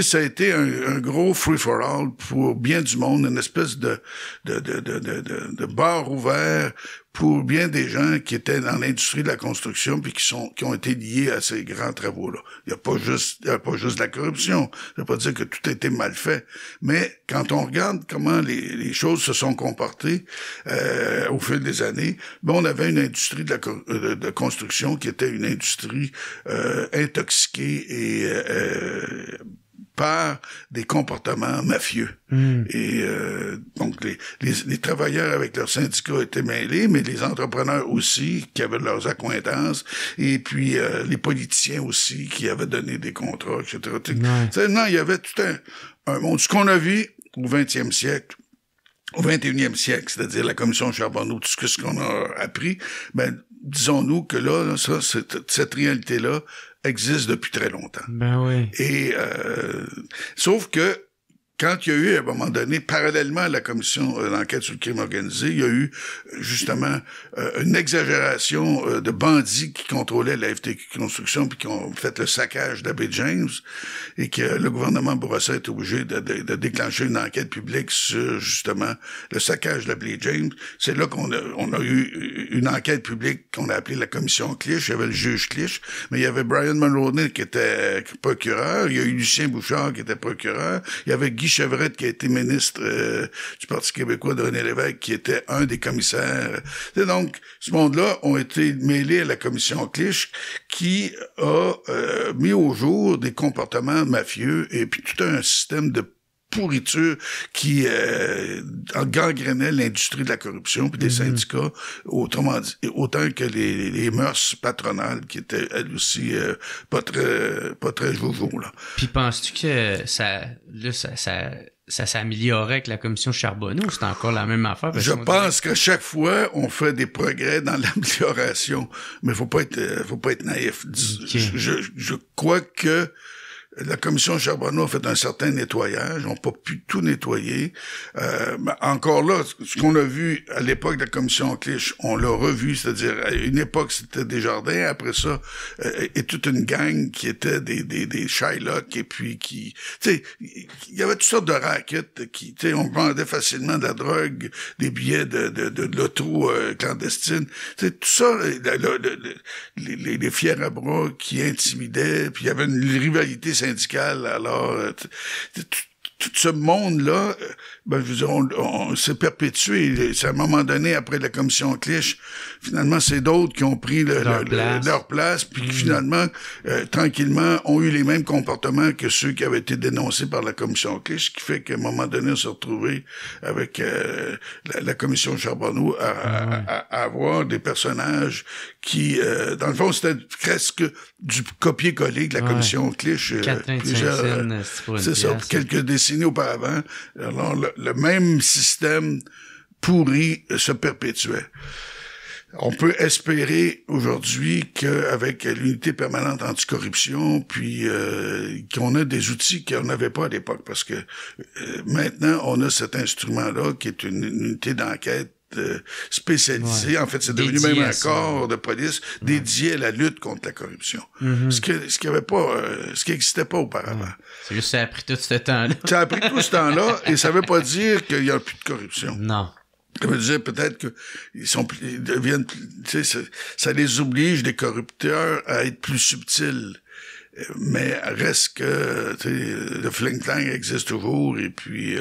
Ça a été un gros free-for-all pour bien du monde, une espèce de bar ouvert pour bien des gens qui étaient dans l'industrie de la construction puis qui ont été liés à ces grands travaux-là. Il n'y a pas juste de la corruption. Je ne veux pas dire que tout a été mal fait. Mais quand on regarde comment les choses se sont comportées au fil des années, on avait une industrie de construction qui était une industrie intoxiquée et par des comportements mafieux. Et donc les travailleurs avec leurs syndicats étaient mêlés, mais les entrepreneurs aussi qui avaient leurs accointances, et puis les politiciens aussi qui avaient donné des contrats, etc. Non, il y avait tout un monde. Ce qu'on a vu au 20e siècle, au 21e siècle, c'est-à-dire la commission Charbonneau, tout ce qu'on a appris, disons-nous que là cette réalité-là existe depuis très longtemps. Ben oui. Et sauf que quand il y a eu, à un moment donné, parallèlement à la commission d'enquête sur le crime organisé, il y a eu, justement, une exagération de bandits qui contrôlaient la FTQ Construction puis qui ont fait le saccage d'Abbé James et que le gouvernement Bourassa est obligé de déclencher une enquête publique sur, justement, le saccage d'Abbé James. C'est là qu'on a eu une enquête publique qu'on a appelée la commission Clich. Il y avait le juge Clich, mais il y avait Brian Mulroney qui était procureur, il y a eu Lucien Bouchard qui était procureur, il y avait Guy Chevrette qui a été ministre du Parti québécois de René Lévesque qui était un des commissaires. Et donc, ce monde-là ont été mêlés à la commission Clich qui a mis au jour des comportements mafieux et puis tout un système de pourriture qui gangrénait l'industrie de la corruption puis des syndicats, autrement dit, autant que les mœurs patronales qui étaient elles aussi pas très jojo là. Puis penses-tu que ça s'améliorait avec la commission Charbonneau ou c'est encore la même affaire? Je pense qu'à chaque fois, on fait des progrès dans l'amélioration, mais faut pas être naïf. Okay. Je crois que la commission Charbonneau a fait un certain nettoyage. On n'a pas pu tout nettoyer. Mais encore là, ce qu'on a vu à l'époque de la commission Clich, on l'a revu. C'est-à-dire, à une époque, c'était Desjardins. Après ça, et toute une gang qui était des Shylock et puis qui... Tu sais, il y avait toutes sortes de rackets qui... Tu sais, on vendait facilement de la drogue, des billets de l'auto clandestine. Tu sais, tout ça, les fiers à bras qui intimidaient. Puis il y avait une rivalité syndicale, alors tout ce monde-là, je veux dire, on s'est perpétué. C'est à un moment donné, après la commission Clich, finalement, c'est d'autres qui ont pris leur place, puis qui finalement, tranquillement, ont eu les mêmes comportements que ceux qui avaient été dénoncés par la commission Clich, ce qui fait qu'à un moment donné, on s'est retrouvé avec la commission Charbonneau à avoir des personnages qui, dans le fond, c'était presque du copier-coller de la commission Clich. C'est ça, quelques décennies auparavant. Alors, le même système pourri se perpétuait. On peut espérer aujourd'hui qu'avec l'unité permanente anticorruption, puis qu'on a des outils qu'on n'avait pas à l'époque, parce que maintenant, on a cet instrument-là qui est une unité d'enquête spécialisé. Ouais. En fait, c'est devenu même un corps de police dédié à la lutte contre la corruption. Ce qui avait pas, ce qui existait pas auparavant. C'est juste que ça a pris tout ce temps-là. Ça a pris tout ce temps-là et ça veut pas dire qu'il y a plus de corruption. Non. Ça veut dire peut-être que ils deviennent, tu sais, ça les oblige, les corrupteurs, à être plus subtils. Mais reste que le fling-flang existe toujours et puis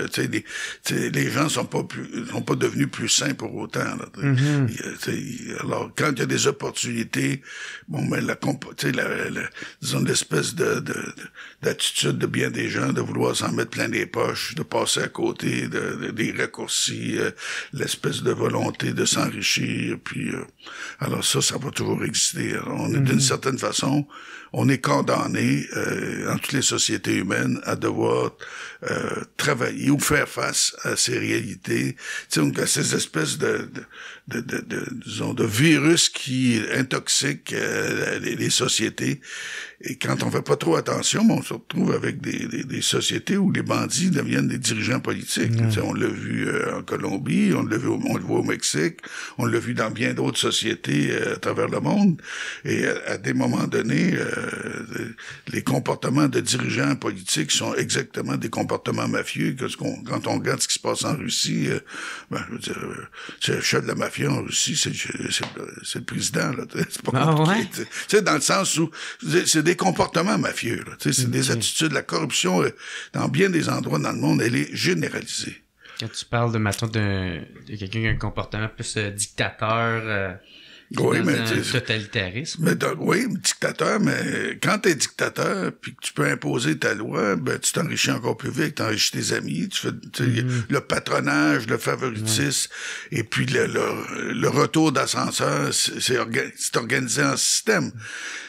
les gens sont pas devenus plus sains pour autant là, alors quand il y a des opportunités disons l'espèce d'attitude de bien des gens de vouloir s'en mettre plein les poches, de passer à côté des raccourcis, l'espèce de volonté de s'enrichir puis alors ça va toujours exister. Alors, on est d'une certaine façon on est condamné dans toutes les sociétés humaines à devoir travailler ou faire face à ces réalités, à ces espèces disons, de virus qui intoxiquent les sociétés. Et quand on fait pas trop attention, on se retrouve avec des sociétés où les bandits deviennent des dirigeants politiques. On l'a vu en Colombie, on le voit au Mexique, on l'a vu dans bien d'autres sociétés à travers le monde. Et à des moments donnés, les comportements de dirigeants politiques sont exactement des comportements mafieux. Quand on regarde ce qui se passe en Russie, je veux dire, c'est le chef de la mafia en Russie, c'est le président. Là, c'est pas compliqué. Ouais. Dans le sens où c'est des comportements mafieux. C'est des attitudes. La corruption, dans bien des endroits dans le monde, elle est généralisée. Quand tu parles de quelqu'un qui a un comportement plus dictateur... Oui, mais totalitarisme. Oui, dictateur, mais quand t'es dictateur puis que tu peux imposer ta loi, tu t'enrichis encore plus vite, t'enrichis tes amis, tu fais le patronage, le favoritisme, et puis le retour d'ascenseur, c'est organisé en système.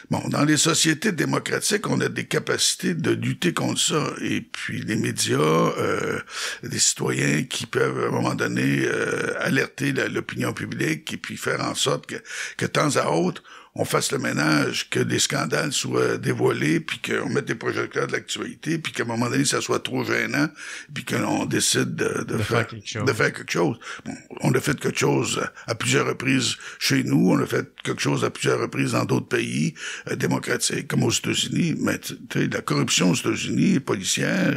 Bon, dans les sociétés démocratiques, on a des capacités de lutter contre ça. Et puis les médias, des citoyens qui peuvent à un moment donné alerter l'opinion publique et puis faire en sorte que de temps à autre, on fasse le ménage, que des scandales soient dévoilés, puis qu'on mette des projecteurs de l'actualité, puis qu'à un moment donné, ça soit trop gênant, puis que l'on décide de faire quelque chose. Bon, on a fait quelque chose à plusieurs reprises chez nous, on a fait quelque chose à plusieurs reprises dans d'autres pays démocratiques, comme aux États-Unis, mais tu sais, la corruption aux États-Unis, policière,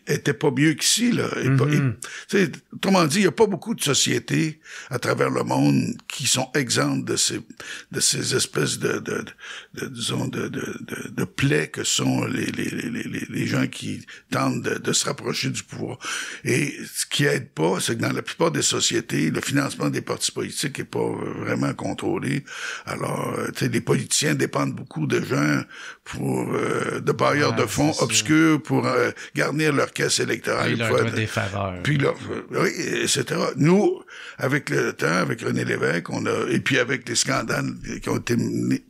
était pas mieux qu'ici, là. Autrement dit, il y a pas beaucoup de sociétés à travers le monde qui sont exemptes de ces espèces de plaies que sont les gens qui tentent de se rapprocher du pouvoir. Et ce qui aide pas, c'est que dans la plupart des sociétés, le financement des partis politiques est pas vraiment contrôlé. Alors, tu sais, les politiciens dépendent beaucoup de gens de bailleurs de fonds obscurs pour garnir leur caisse électorale. Puis leur des faveurs. Puis oui, etc. Nous, avec le temps, avec René Lévesque, et puis avec les scandales qui ont été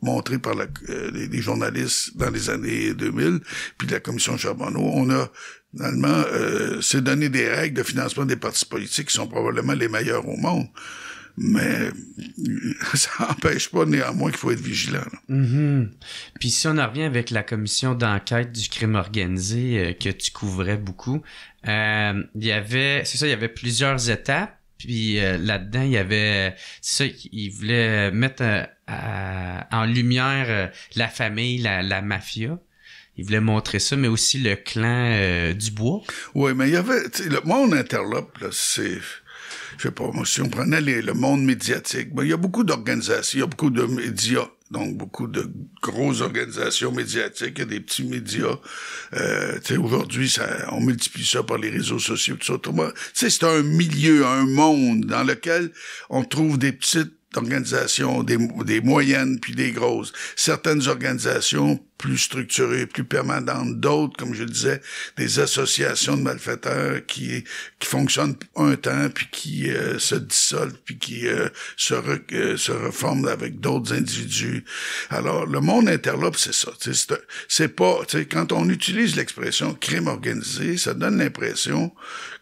montrés par les journalistes dans les années 2000, puis la commission Charbonneau, on a finalement s'est donné des règles de financement des partis politiques qui sont probablement les meilleures au monde. Mais ça n'empêche pas néanmoins qu'il faut être vigilant. Puis si on en revient avec la commission d'enquête du crime organisé que tu couvrais beaucoup, il y avait plusieurs étapes. Puis là-dedans, il y avait... C'est ça, il voulait mettre en lumière la famille, la mafia. Il voulait montrer ça, mais aussi le clan Dubois. Oui, mais il y avait... Le monde interlope, là, c'est... Je sais pas, si on prenait le monde médiatique, il y a beaucoup d'organisations, il y a beaucoup de médias, donc beaucoup de grosses organisations médiatiques, il y a des petits médias. Aujourd'hui, on multiplie ça par les réseaux sociaux, tout ça. C'est un milieu, un monde dans lequel on trouve des petites organisations, des moyennes puis des grosses. Certaines organisations plus structurées, plus permanentes, d'autres, comme je le disais, des associations de malfaiteurs qui fonctionnent un temps puis qui se dissolvent puis qui se reforment avec d'autres individus. Alors, le monde interlope, c'est ça. C'est pas, quand on utilise l'expression crime organisé, ça donne l'impression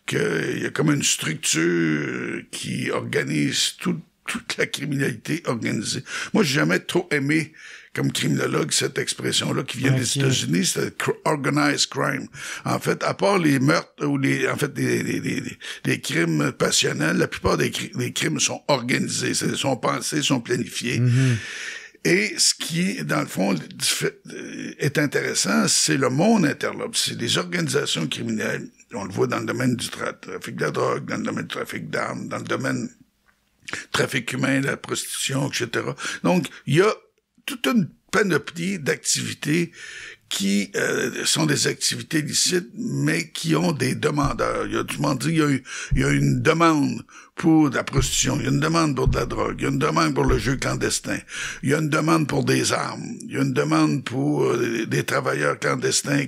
qu'il y a comme une structure qui organise toute la criminalité organisée. Moi, j'ai jamais trop aimé, comme criminologue, cette expression-là qui vient des États-Unis, c'est organized crime. En fait, à part les meurtres ou des crimes passionnels, la plupart des crimes sont organisés, sont pensés, sont planifiés. Et ce qui, dans le fond, est intéressant, c'est le monde interlope. C'est des organisations criminelles. On le voit dans le domaine du trafic de la drogue, dans le domaine du trafic d'armes, dans le domaine trafic humain, la prostitution, etc. Donc, il y a toute une panoplie d'activités qui sont des activités licites, mais qui ont des demandeurs. Il y a une demande pour de la prostitution, il y a une demande pour de la drogue, il y a une demande pour le jeu clandestin, il y a une demande pour des armes, il y a une demande pour des travailleurs clandestins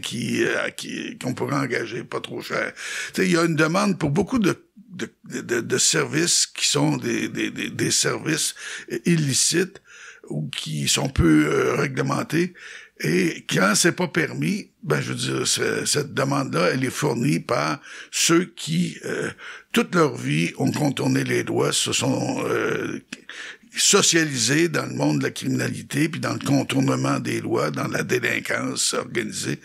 qu'on pourrait engager pas trop cher. Il y a une demande pour beaucoup de services qui sont des services illicites ou qui sont peu réglementés. Et quand c'est pas permis, je veux dire, cette demande-là, elle est fournie par ceux qui, toute leur vie, ont contourné les lois, se sont socialisés dans le monde de la criminalité, puis dans le contournement des lois, dans la délinquance organisée.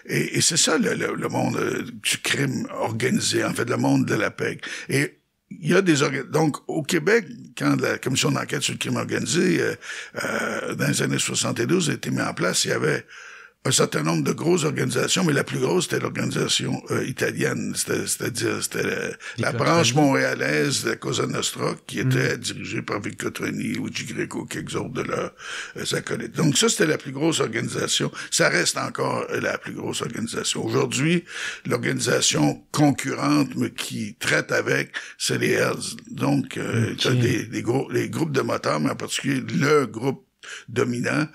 Et c'est ça le monde du crime organisé, en fait, le monde de la PEG. Et il y a donc au Québec, quand la commission d'enquête sur le crime organisé dans les années 72 a été mise en place, il y avait un certain nombre de grosses organisations, mais la plus grosse, c'était l'organisation italienne, c'est-à-dire la branche montréalaise de la Cosa Nostra, qui était dirigée par Vic Cotroni, Luigi Greco, quelques autres de leurs acolytes. Donc ça, c'était la plus grosse organisation. Ça reste encore la plus grosse organisation. Aujourd'hui, l'organisation concurrente, mais qui traite avec, c'est les Hells. Donc, les groupes de motards, mais en particulier le groupe dominant,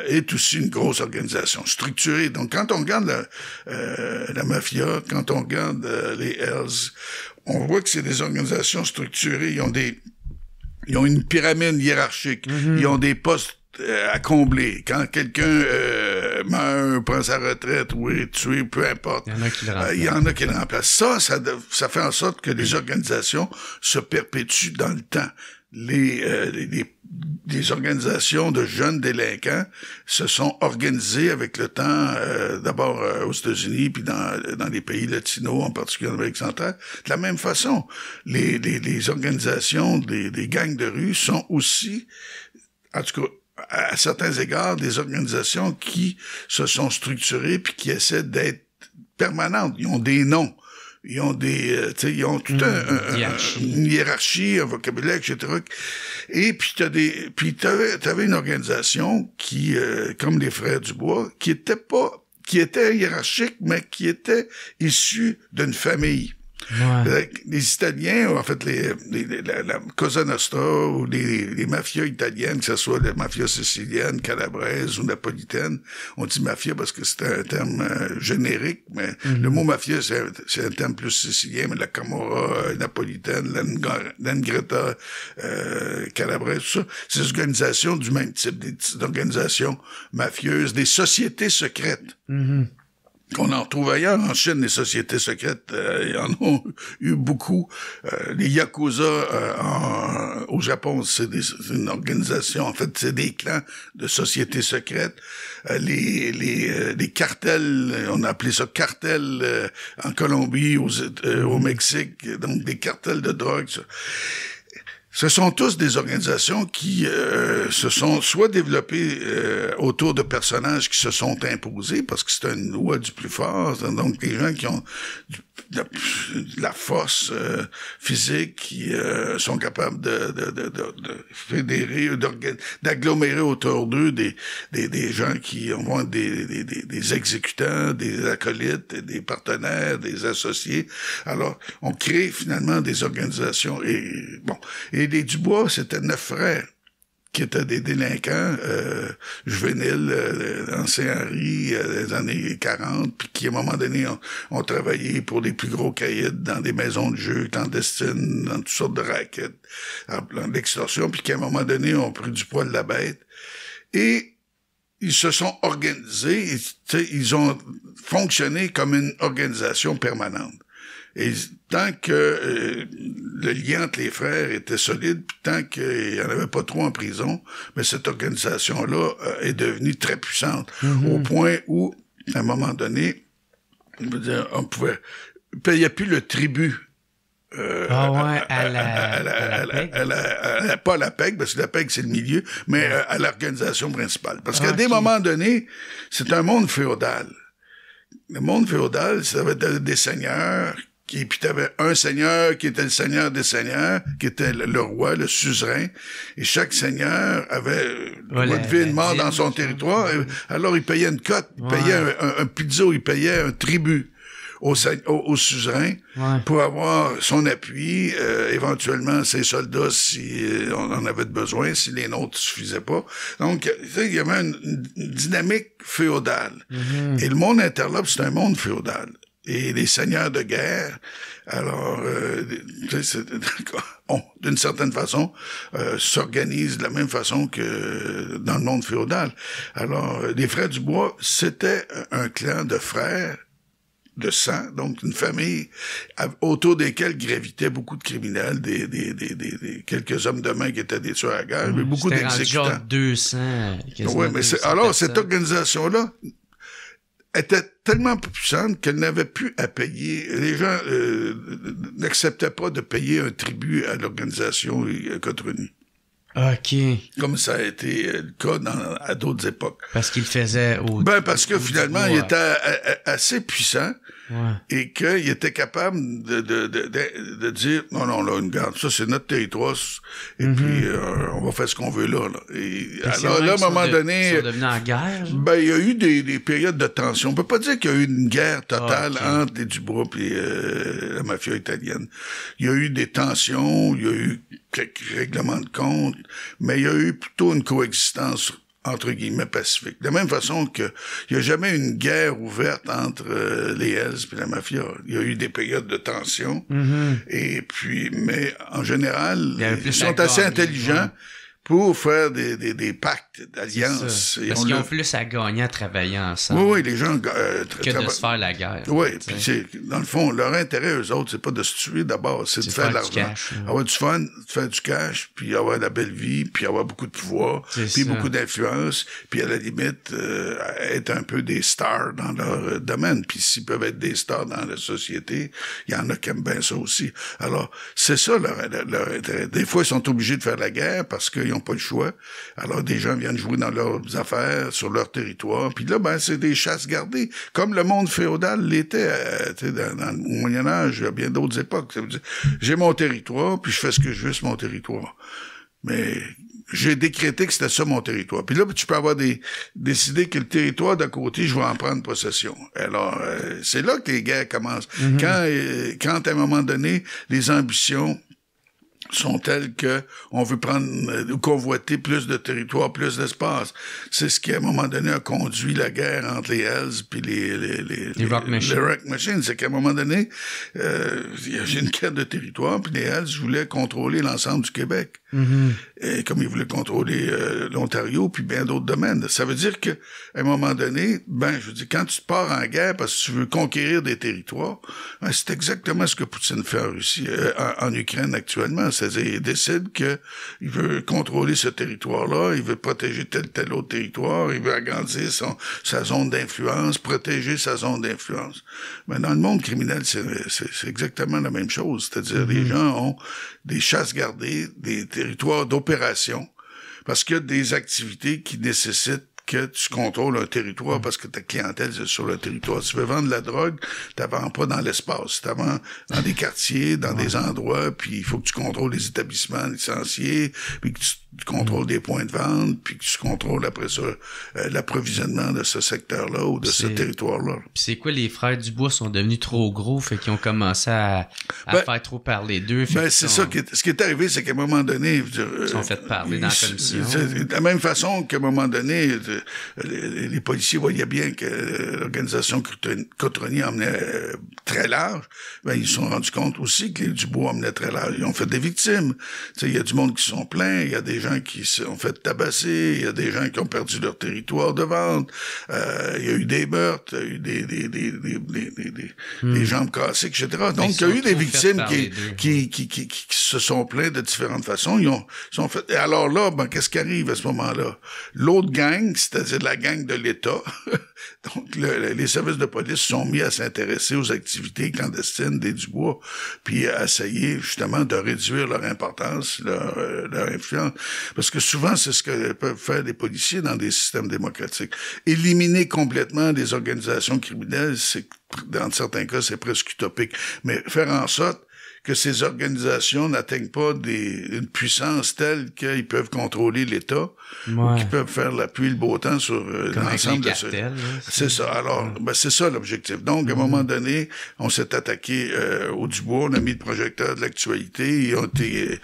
est aussi une grosse organisation structurée. Donc, quand on regarde la mafia, quand on regarde les Hells, on voit que c'est des organisations structurées. Ils ont une pyramide hiérarchique. Ils ont des postes à combler. Quand quelqu'un meurt, prend sa retraite ou est tué, peu importe. Il y en a qui le remplacent. Ça fait en sorte que les organisations se perpétuent dans le temps. les organisations de jeunes délinquants se sont organisées avec le temps, d'abord aux États-Unis, puis dans les pays latinos, en particulier en Amérique centrale. De la même façon, les organisations des gangs de rue sont aussi, en tout cas, à certains égards, des organisations qui se sont structurées puis qui essaient d'être permanentes. Ils ont des noms. Ils ont ils ont toute une hiérarchie, un vocabulaire, etc. Et puis t'avais une organisation qui, comme les Frères Dubois, qui était hiérarchique, mais qui était issue d'une famille. Ouais. Les Italiens, en fait, la Cosa Nostra ou les mafias italiennes, que ce soit la mafia sicilienne, calabraise ou napolitaine, on dit mafia parce que c'est un terme générique, mais le mot mafia, c'est un terme plus sicilien, mais la Camorra napolitaine, l'Andrangheta calabraise, tout ça, c'est des organisations du même type, des organisations mafieuses, des sociétés secrètes. Qu'on en trouve ailleurs. En Chine, les sociétés secrètes, il y en a eu beaucoup. Les Yakuza au Japon, c'est une organisation, en fait, c'est des clans de sociétés secrètes. Les cartels, on a appelé ça cartels en Colombie, au Mexique, donc des cartels de drogue. Ça. Ce sont tous des organisations qui se sont soit développées autour de personnages qui se sont imposés, parce que c'est une loi du plus fort, donc des gens qui ont de la force physique, qui sont capables de fédérer, d'agglomérer autour d'eux des gens qui vont être des exécutants, des acolytes, des partenaires, des associés. Alors, on crée finalement des organisations. Et les Dubois, c'était 9 frères qui étaient des délinquants juvéniles en Saint-Henri des années 40, puis qui, à un moment donné, ont travaillé pour les plus gros caïds dans des maisons de jeu clandestines, dans toutes sortes de rackets, l'extorsion, puis qui, à un moment donné, ont pris du poil de la bête. Et ils se sont organisés, ils ont fonctionné comme une organisation permanente. Et tant que le lien entre les frères était solide, puis tant qu'il n'y en avait pas trop en prison, mais cette organisation-là est devenue très puissante, au point où, à un moment donné, je veux dire, on pouvait... Il n'y a plus le tribut. Pas à la PEG, parce que la PEG, c'est le milieu, mais à l'organisation principale. Parce qu'à des moments donnés, c'est un monde féodal. Le monde féodal, ça va être des seigneurs, et puis t'avais un seigneur qui était le seigneur des seigneurs, qui était le roi, le suzerain, et chaque seigneur avait le droit de vie et de mort dans son territoire, alors il payait une cote, il payait un pizzo, il payait un tribut au suzerain pour avoir son appui, éventuellement ses soldats si on en avait besoin, si les nôtres suffisaient pas. Donc, il y avait une dynamique féodale. Et le monde interlope, c'est un monde féodal. Et les seigneurs de guerre, alors, d'une certaine façon, s'organisent de la même façon que dans le monde féodal. Alors, les Frères Dubois, c'était un clan de frères de sang, donc une famille autour desquels gravitaient beaucoup de criminels, des quelques hommes de main qui étaient des tueurs à gages, mais beaucoup d'exécutants. Genre 200. Ouais, mais alors, cette organisation-là était tellement puissante qu'elle n'avait plus à payer. Les gens n'acceptaient pas de payer un tribut à l'organisation Cotroni. OK. Comme ça a été le cas à d'autres époques. Parce qu'il faisait parce que finalement, il était assez puissant et qu'il était capable de dire non, là, une garde, ça c'est notre territoire et puis on va faire ce qu'on veut là. Et alors là, à un moment donné, ils sont devenus en guerre, il y a eu des périodes de tension. On peut pas dire qu'il y a eu une guerre totale entre les Dubois et la mafia italienne. Il y a eu des tensions, il y a eu quelques règlements de compte, mais il y a eu plutôt une coexistence entre guillemets pacifique. De la même façon que il y a jamais une guerre ouverte entre les Hells et la mafia. Il y a eu des périodes de tension et puis mais en général ils sont assez intelligents pour faire des pactes d'alliance. Parce qu'ils ont plus à gagner à travailler ensemble. Oui, les gens... que de se faire la guerre. Oui, puis dans le fond, leur intérêt, eux autres, c'est pas de se tuer d'abord, c'est de faire de l'argent. Avoir du fun, de faire du cash, puis avoir la belle vie, puis avoir beaucoup de pouvoir, puis beaucoup d'influence, puis à la limite, être un peu des stars dans leur domaine. Puis s'ils peuvent être des stars dans la société, il y en a qui aiment bien ça aussi. Alors, c'est ça leur intérêt. Des fois, ils sont obligés de faire la guerre parce qu'ils n'ont pas le choix. Alors, des gens viennent jouer dans leurs affaires, sur leur territoire. Puis là, c'est des chasses gardées. Comme le monde féodal l'était, dans le Moyen-Âge, il y a bien d'autres époques. Ça veut dire, j'ai mon territoire, puis je fais ce que je veux sur mon territoire. Mais j'ai décrété que c'était ça mon territoire. Puis là, tu peux avoir décidé que le territoire d'à côté, je vais en prendre possession. Alors, c'est là que les guerres commencent. Quand à un moment donné, les ambitions sont telles que on veut convoiter plus de territoire, plus d'espace. C'est ce qui, à un moment donné, a conduit la guerre entre les Hells puis les Rock Machines. Les Rock Machines. C'est qu'à un moment donné, j'ai une quête de territoire, puis les Hells voulaient contrôler l'ensemble du Québec. Et comme ils voulaient contrôler l'Ontario, puis bien d'autres domaines. Ça veut dire que à un moment donné, je veux dire, quand tu pars en guerre parce que tu veux conquérir des territoires, c'est exactement ce que Poutine fait en Russie, en Ukraine actuellement. C'est-à-dire, il décide que il veut contrôler ce territoire-là, il veut protéger tel autre territoire, il veut agrandir sa zone d'influence, protéger sa zone d'influence. Mais dans le monde criminel, c'est exactement la même chose. C'est-à-dire, les gens ont des chasses gardées, des territoires d'opération, parce qu'il y a des activités qui nécessitent que tu contrôles un territoire parce que ta clientèle est sur le territoire. Si tu veux vendre de la drogue, tu la vends pas dans l'espace. Tu la vends dans des quartiers, dans des endroits, puis il faut que tu contrôles les établissements licenciés, puis que tu contrôles des points de vente, puis que tu contrôles après ça l'approvisionnement de ce secteur-là ou de ce territoire-là. Puis c'est quoi, les frères Dubois sont devenus trop gros, fait qu'ils ont commencé à faire trop parler d'eux. C'est ça. Ce qui est arrivé, c'est qu'à un moment donné... Ils sont fait parler dans la commission. De la même façon qu'à un moment donné, les policiers voyaient bien que l'organisation Cotroni emmenait très large. Ils se sont rendus compte aussi que les Dubois emmenaient très large. Ils ont fait des victimes. Il y a du monde qui se sont plaints, il y a des gens qui se sont fait tabasser, il y a des gens qui ont perdu leur territoire de vente, il y a eu des meurtres, il y a eu des jambes cassées, etc. Donc, il y a eu des victimes qui se sont plaints de différentes façons. Ils sont fait. Et alors là, qu'est-ce qui arrive à ce moment-là? L'autre gang, c'est-à-dire la gang de l'État, donc les services de police sont mis à s'intéresser aux activités clandestines des Dubois, puis à essayer justement de réduire leur importance, leur influence. Parce que souvent, c'est ce que peuvent faire les policiers dans des systèmes démocratiques. Éliminer complètement des organisations criminelles, dans certains cas, c'est presque utopique. Mais faire en sorte que ces organisations n'atteignent pas une puissance telle qu'ils peuvent contrôler l'État, ou qu'ils peuvent faire la pluie et le beau temps sur l'ensemble de cartels, c'est ça. Alors, c'est ça l'objectif. Donc, à un moment donné, on s'est attaqué aux Dubois, on a mis le projecteur de l'actualité, ils ont été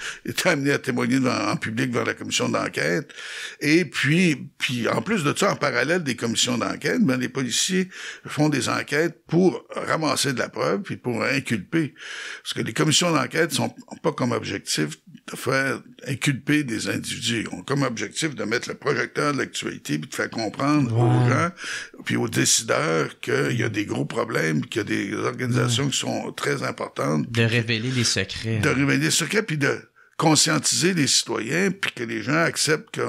amenés à témoigner en public devant la commission d'enquête. Et puis en plus de ça, en parallèle des commissions d'enquête, les policiers font des enquêtes pour ramasser de la preuve, puis pour inculper. Parce que les commissions d'enquête sont pas comme objectif de faire inculper des individus. Ils ont comme objectif de mettre le projecteur de l'actualité puis de faire comprendre aux gens puis aux décideurs qu'il y a des gros problèmes, qu'il y a des organisations qui sont très importantes. De révéler les secrets. De révéler les secrets puis de conscientiser les citoyens puis que les gens acceptent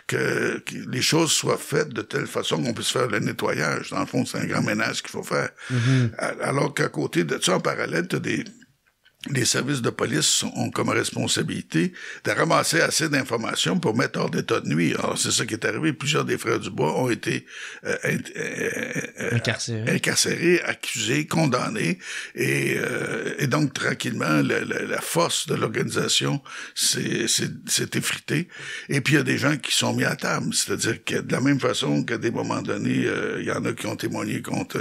que les choses soient faites de telle façon qu'on puisse faire le nettoyage. Dans le fond, c'est un grand ménage qu'il faut faire. Alors qu'à côté de ça, en parallèle, t'as les services de police ont comme responsabilité de ramasser assez d'informations pour mettre hors d'état de nuire. Alors, c'est ça qui est arrivé. Plusieurs des frères Dubois ont été incarcérés, accusés, condamnés. Et donc, tranquillement, la force de l'organisation s'est effritée. Et puis, il y a des gens qui sont mis à table. C'est-à-dire que de la même façon qu'à des moments donnés, il y en a qui ont témoigné contre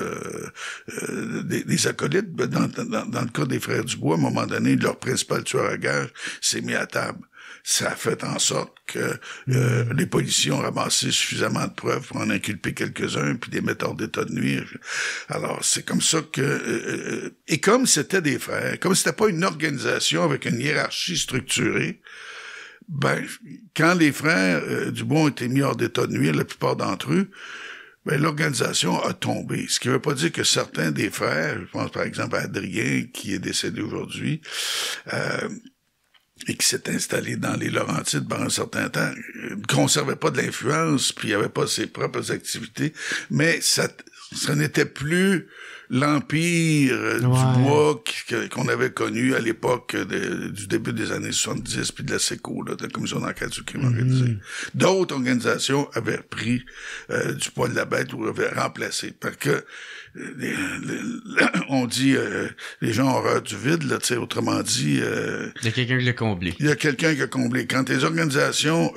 des acolytes. Dans le cas des frères Dubois, à un moment donné, leur principal tueur à gages s'est mis à table. Ça a fait en sorte que les policiers ont ramassé suffisamment de preuves pour en inculper quelques-uns puis les mettre hors d'état de nuire. Alors, c'est comme ça que... et comme c'était des frères, comme c'était pas une organisation avec une hiérarchie structurée, Ben, quand les frères Dubois ont été mis hors d'état de nuire, la plupart d'entre eux, ben, l'organisation a tombé. Ce qui ne veut pas dire que certains des frères, je pense par exemple à Adrien, qui est décédé aujourd'hui, et qui s'est installé dans les Laurentides pendant un certain temps, ne conservait pas de l'influence, puis il n'avait pas ses propres activités, mais ce n'était plus l'empire du bois qu'on avait connu à l'époque du début des années 70, puis de la SECO, là, de la Commission d'enquête sur le crime organisé. D'autres organisations avaient pris du poil de la bête ou avaient remplacé. Parce que on dit les gens ont horreur du vide, là, autrement dit... il y a quelqu'un qui l'a comblé. Il y a quelqu'un qui a comblé. Quand les organisations...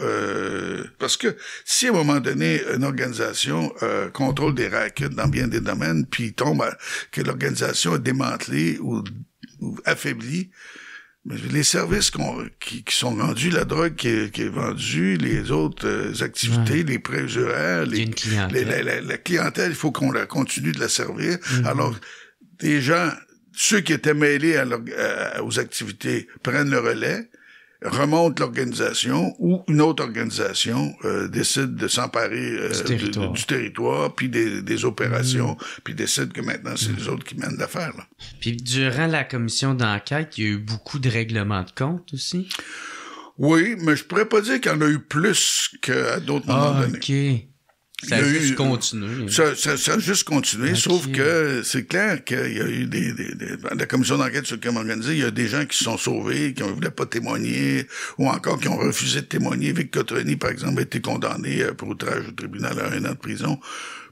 parce que si à un moment donné, une organisation contrôle des rackets dans bien des domaines, puis tombe que l'organisation est démantelée ou affaiblie, mais les services qui sont rendus, la drogue qui est vendue, les autres activités, les prêts usuraires, la clientèle, il faut qu'on la continue de la servir. Alors, des gens, ceux qui étaient mêlés aux activités prennent le relais, remonte l'organisation ou une autre organisation décide de s'emparer du territoire, puis des opérations, puis décide que maintenant, c'est les autres qui mènent l'affaire. Là. Puis durant la commission d'enquête, il y a eu beaucoup de règlements de compte aussi? Oui, mais je pourrais pas dire qu'il y en a eu plus qu'à d'autres moments donnés. OK. Ça a juste continué. Ça a juste continué, sauf que c'est clair qu'il y a eu la commission d'enquête sur le crime organisé, il y a des gens qui se sont sauvés, qui ne voulaient pas témoigner, ou encore qui ont refusé de témoigner. Vic Cotroni, par exemple, a été condamné pour outrage au tribunal à 1 an de prison.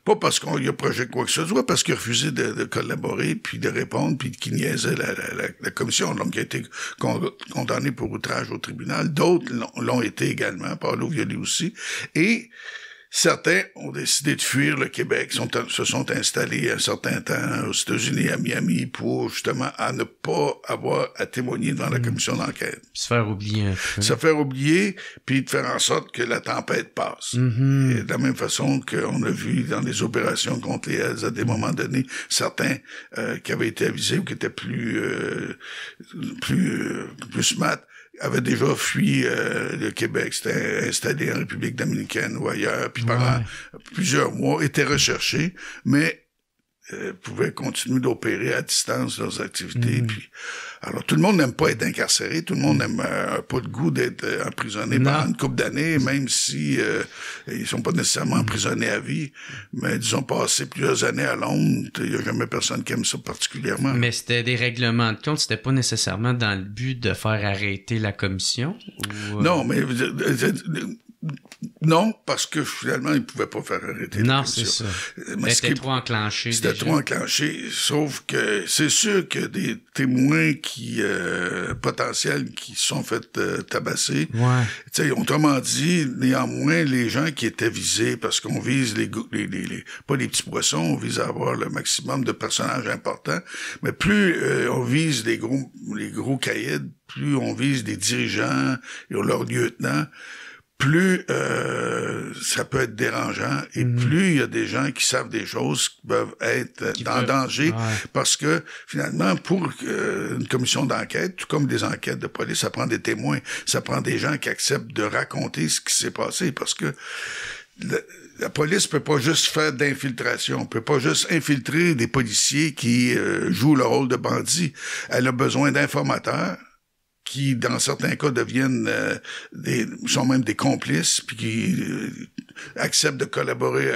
Pas parce qu'on lui a projeté quoi que ce soit, parce qu'il a refusé de collaborer, puis de répondre, puis qu'il niaisait la commission. Donc, il a été condamné pour outrage au tribunal. D'autres l'ont été également, Paolo Violi aussi. Et certains ont décidé de fuir le Québec, se sont installés un certain temps aux États-Unis, à Miami, pour justement à ne pas avoir à témoigner devant la commission d'enquête. Se faire oublier un peu. Se faire oublier, puis de faire en sorte que la tempête passe. Et de la même façon qu'on a vu dans les opérations contre les Hells, à des moments donnés, certains qui avaient été avisés ou qui étaient plus smart, avait déjà fui le Québec, s'était installé en République dominicaine ou ailleurs, puis pendant plusieurs mois, était recherché, mais pouvaient continuer d'opérer à distance leurs activités. Puis, alors, tout le monde n'aime pas être incarcéré, tout le monde n'aime pas le goût d'être emprisonné pendant une couple d'années, même si ils sont pas nécessairement emprisonnés à vie, mais disons, passer plusieurs années à Londres, il n'y a jamais personne qui aime ça particulièrement. Mais c'était des règlements de compte, c'était pas nécessairement dans le but de faire arrêter la commission? Ou, Non, mais... Non, parce que finalement, ils ne pouvaient pas faire arrêter la commission. C'est ça. C'était trop enclenché. C'était trop enclenché, sauf que c'est sûr que des témoins potentiels qui se sont fait tabasser. Ouais. Tu sais, autrement dit, néanmoins, les gens qui étaient visés, parce qu'on vise pas les petits poissons, on vise à avoir le maximum de personnages importants, mais plus on vise les gros caïds, plus on vise des dirigeants et leurs lieutenants, plus ça peut être dérangeant et plus il y a des gens qui savent des choses qui peuvent être en danger parce que finalement pour une commission d'enquête, tout comme des enquêtes de police, ça prend des témoins, ça prend des gens qui acceptent de raconter ce qui s'est passé parce que la police peut pas juste faire d'infiltration, peut pas juste infiltrer des policiers qui jouent le rôle de bandits. Elle a besoin d'informateurs qui, dans certains cas, deviennent sont même des complices, puis qui acceptent de collaborer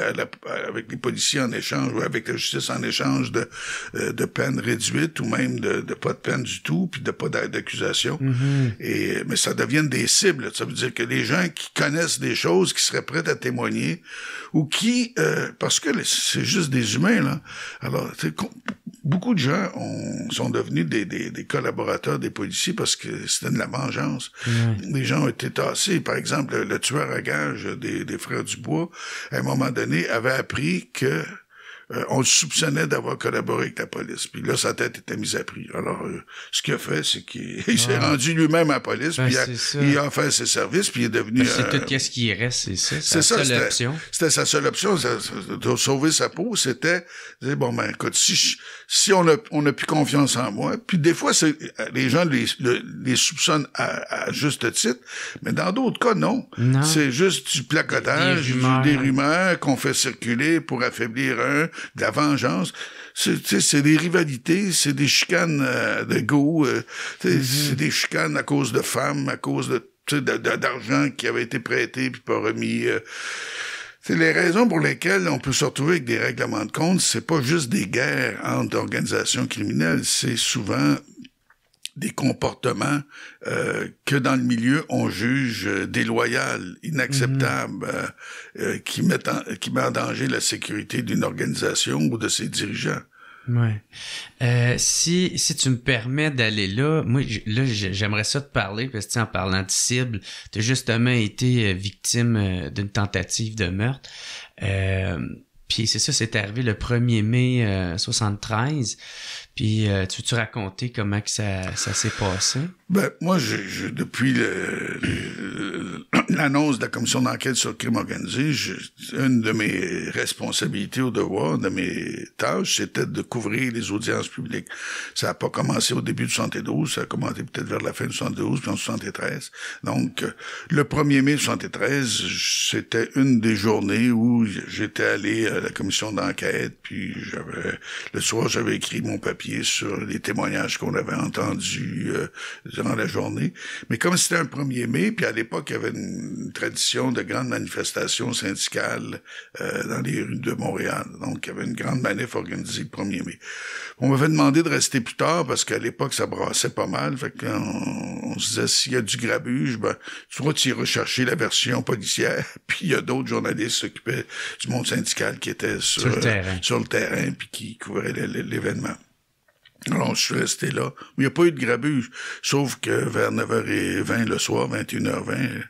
avec les policiers en échange, ou avec la justice en échange de peines réduites, ou même de pas de peine du tout, puis de pas d'accusation. Mais ça devienne des cibles. Ça veut dire que les gens qui connaissent des choses, qui seraient prêts à témoigner, ou qui, parce que c'est juste des humains, là. Alors, beaucoup de gens sont devenus des collaborateurs des policiers parce que c'était de la vengeance. Les gens ont été tassés. Par exemple, le tueur à gages des frères Dubois, à un moment donné, avait appris que on le soupçonnait d'avoir collaboré avec la police. Puis là, sa tête était mise à prix. Alors, ce qu'il a fait, c'est qu'il s'est rendu lui-même à la police, puis il a offert ses services, puis il est devenu... c'est tout qu'est-ce qui reste, c'est ça. C'est sa seule option. C'était sa seule option, de sauver sa peau, c'était de dire, bon, ben, écoute, si on a plus confiance en moi, puis des fois, les gens les soupçonnent à juste titre, mais dans d'autres cas, non. C'est juste du placotage, des rumeurs qu'on fait circuler pour affaiblir de la vengeance. C'est des rivalités, c'est des chicanes d'ego, c'est des chicanes à cause de femmes, à cause d'argent qui avait été prêté puis pas remis. C'est les raisons pour lesquelles on peut se retrouver avec des règlements de compte. C'est pas juste des guerres entre organisations criminelles, c'est souvent des comportements que dans le milieu on juge déloyaux, inacceptables, qui met en danger la sécurité d'une organisation ou de ses dirigeants. Ouais. Si tu me permets d'aller là, moi j'aimerais ça te parler parce que en parlant de cible, tu as justement été victime d'une tentative de meurtre. Puis c'est ça, c'est arrivé le 1er mai 73. Puis tu veux-tu raconter comment que ça s'est passé? Ben moi, depuis l'annonce de la commission d'enquête sur le crime organisé, une de mes responsabilités au devoir, de mes tâches, c'était de couvrir les audiences publiques. Ça n'a pas commencé au début de 72, ça a commencé peut-être vers la fin de 72, puis en 73. Donc, le 1er mai 73, c'était une des journées où j'étais allé à la commission d'enquête, puis le soir, j'avais écrit mon papier sur les témoignages qu'on avait entendus durant la journée. Mais comme c'était un 1er mai, puis à l'époque, il y avait une tradition de grandes manifestations syndicales dans les rues de Montréal. Donc, il y avait une grande manif organisée le 1er mai. On m'avait demandé de rester plus tard parce qu'à l'époque, ça brassait pas mal. Fait qu'on se disait, s'il y a du grabuge, ben, tu vas t'y rechercher la version policière. Puis il y a d'autres journalistes qui s'occupaient du monde syndical qui étaient sur le terrain puis qui couvraient l'événement. Alors, je suis resté là. Il n'y a pas eu de grabuge. Sauf que vers 9h20 le soir, 21h20,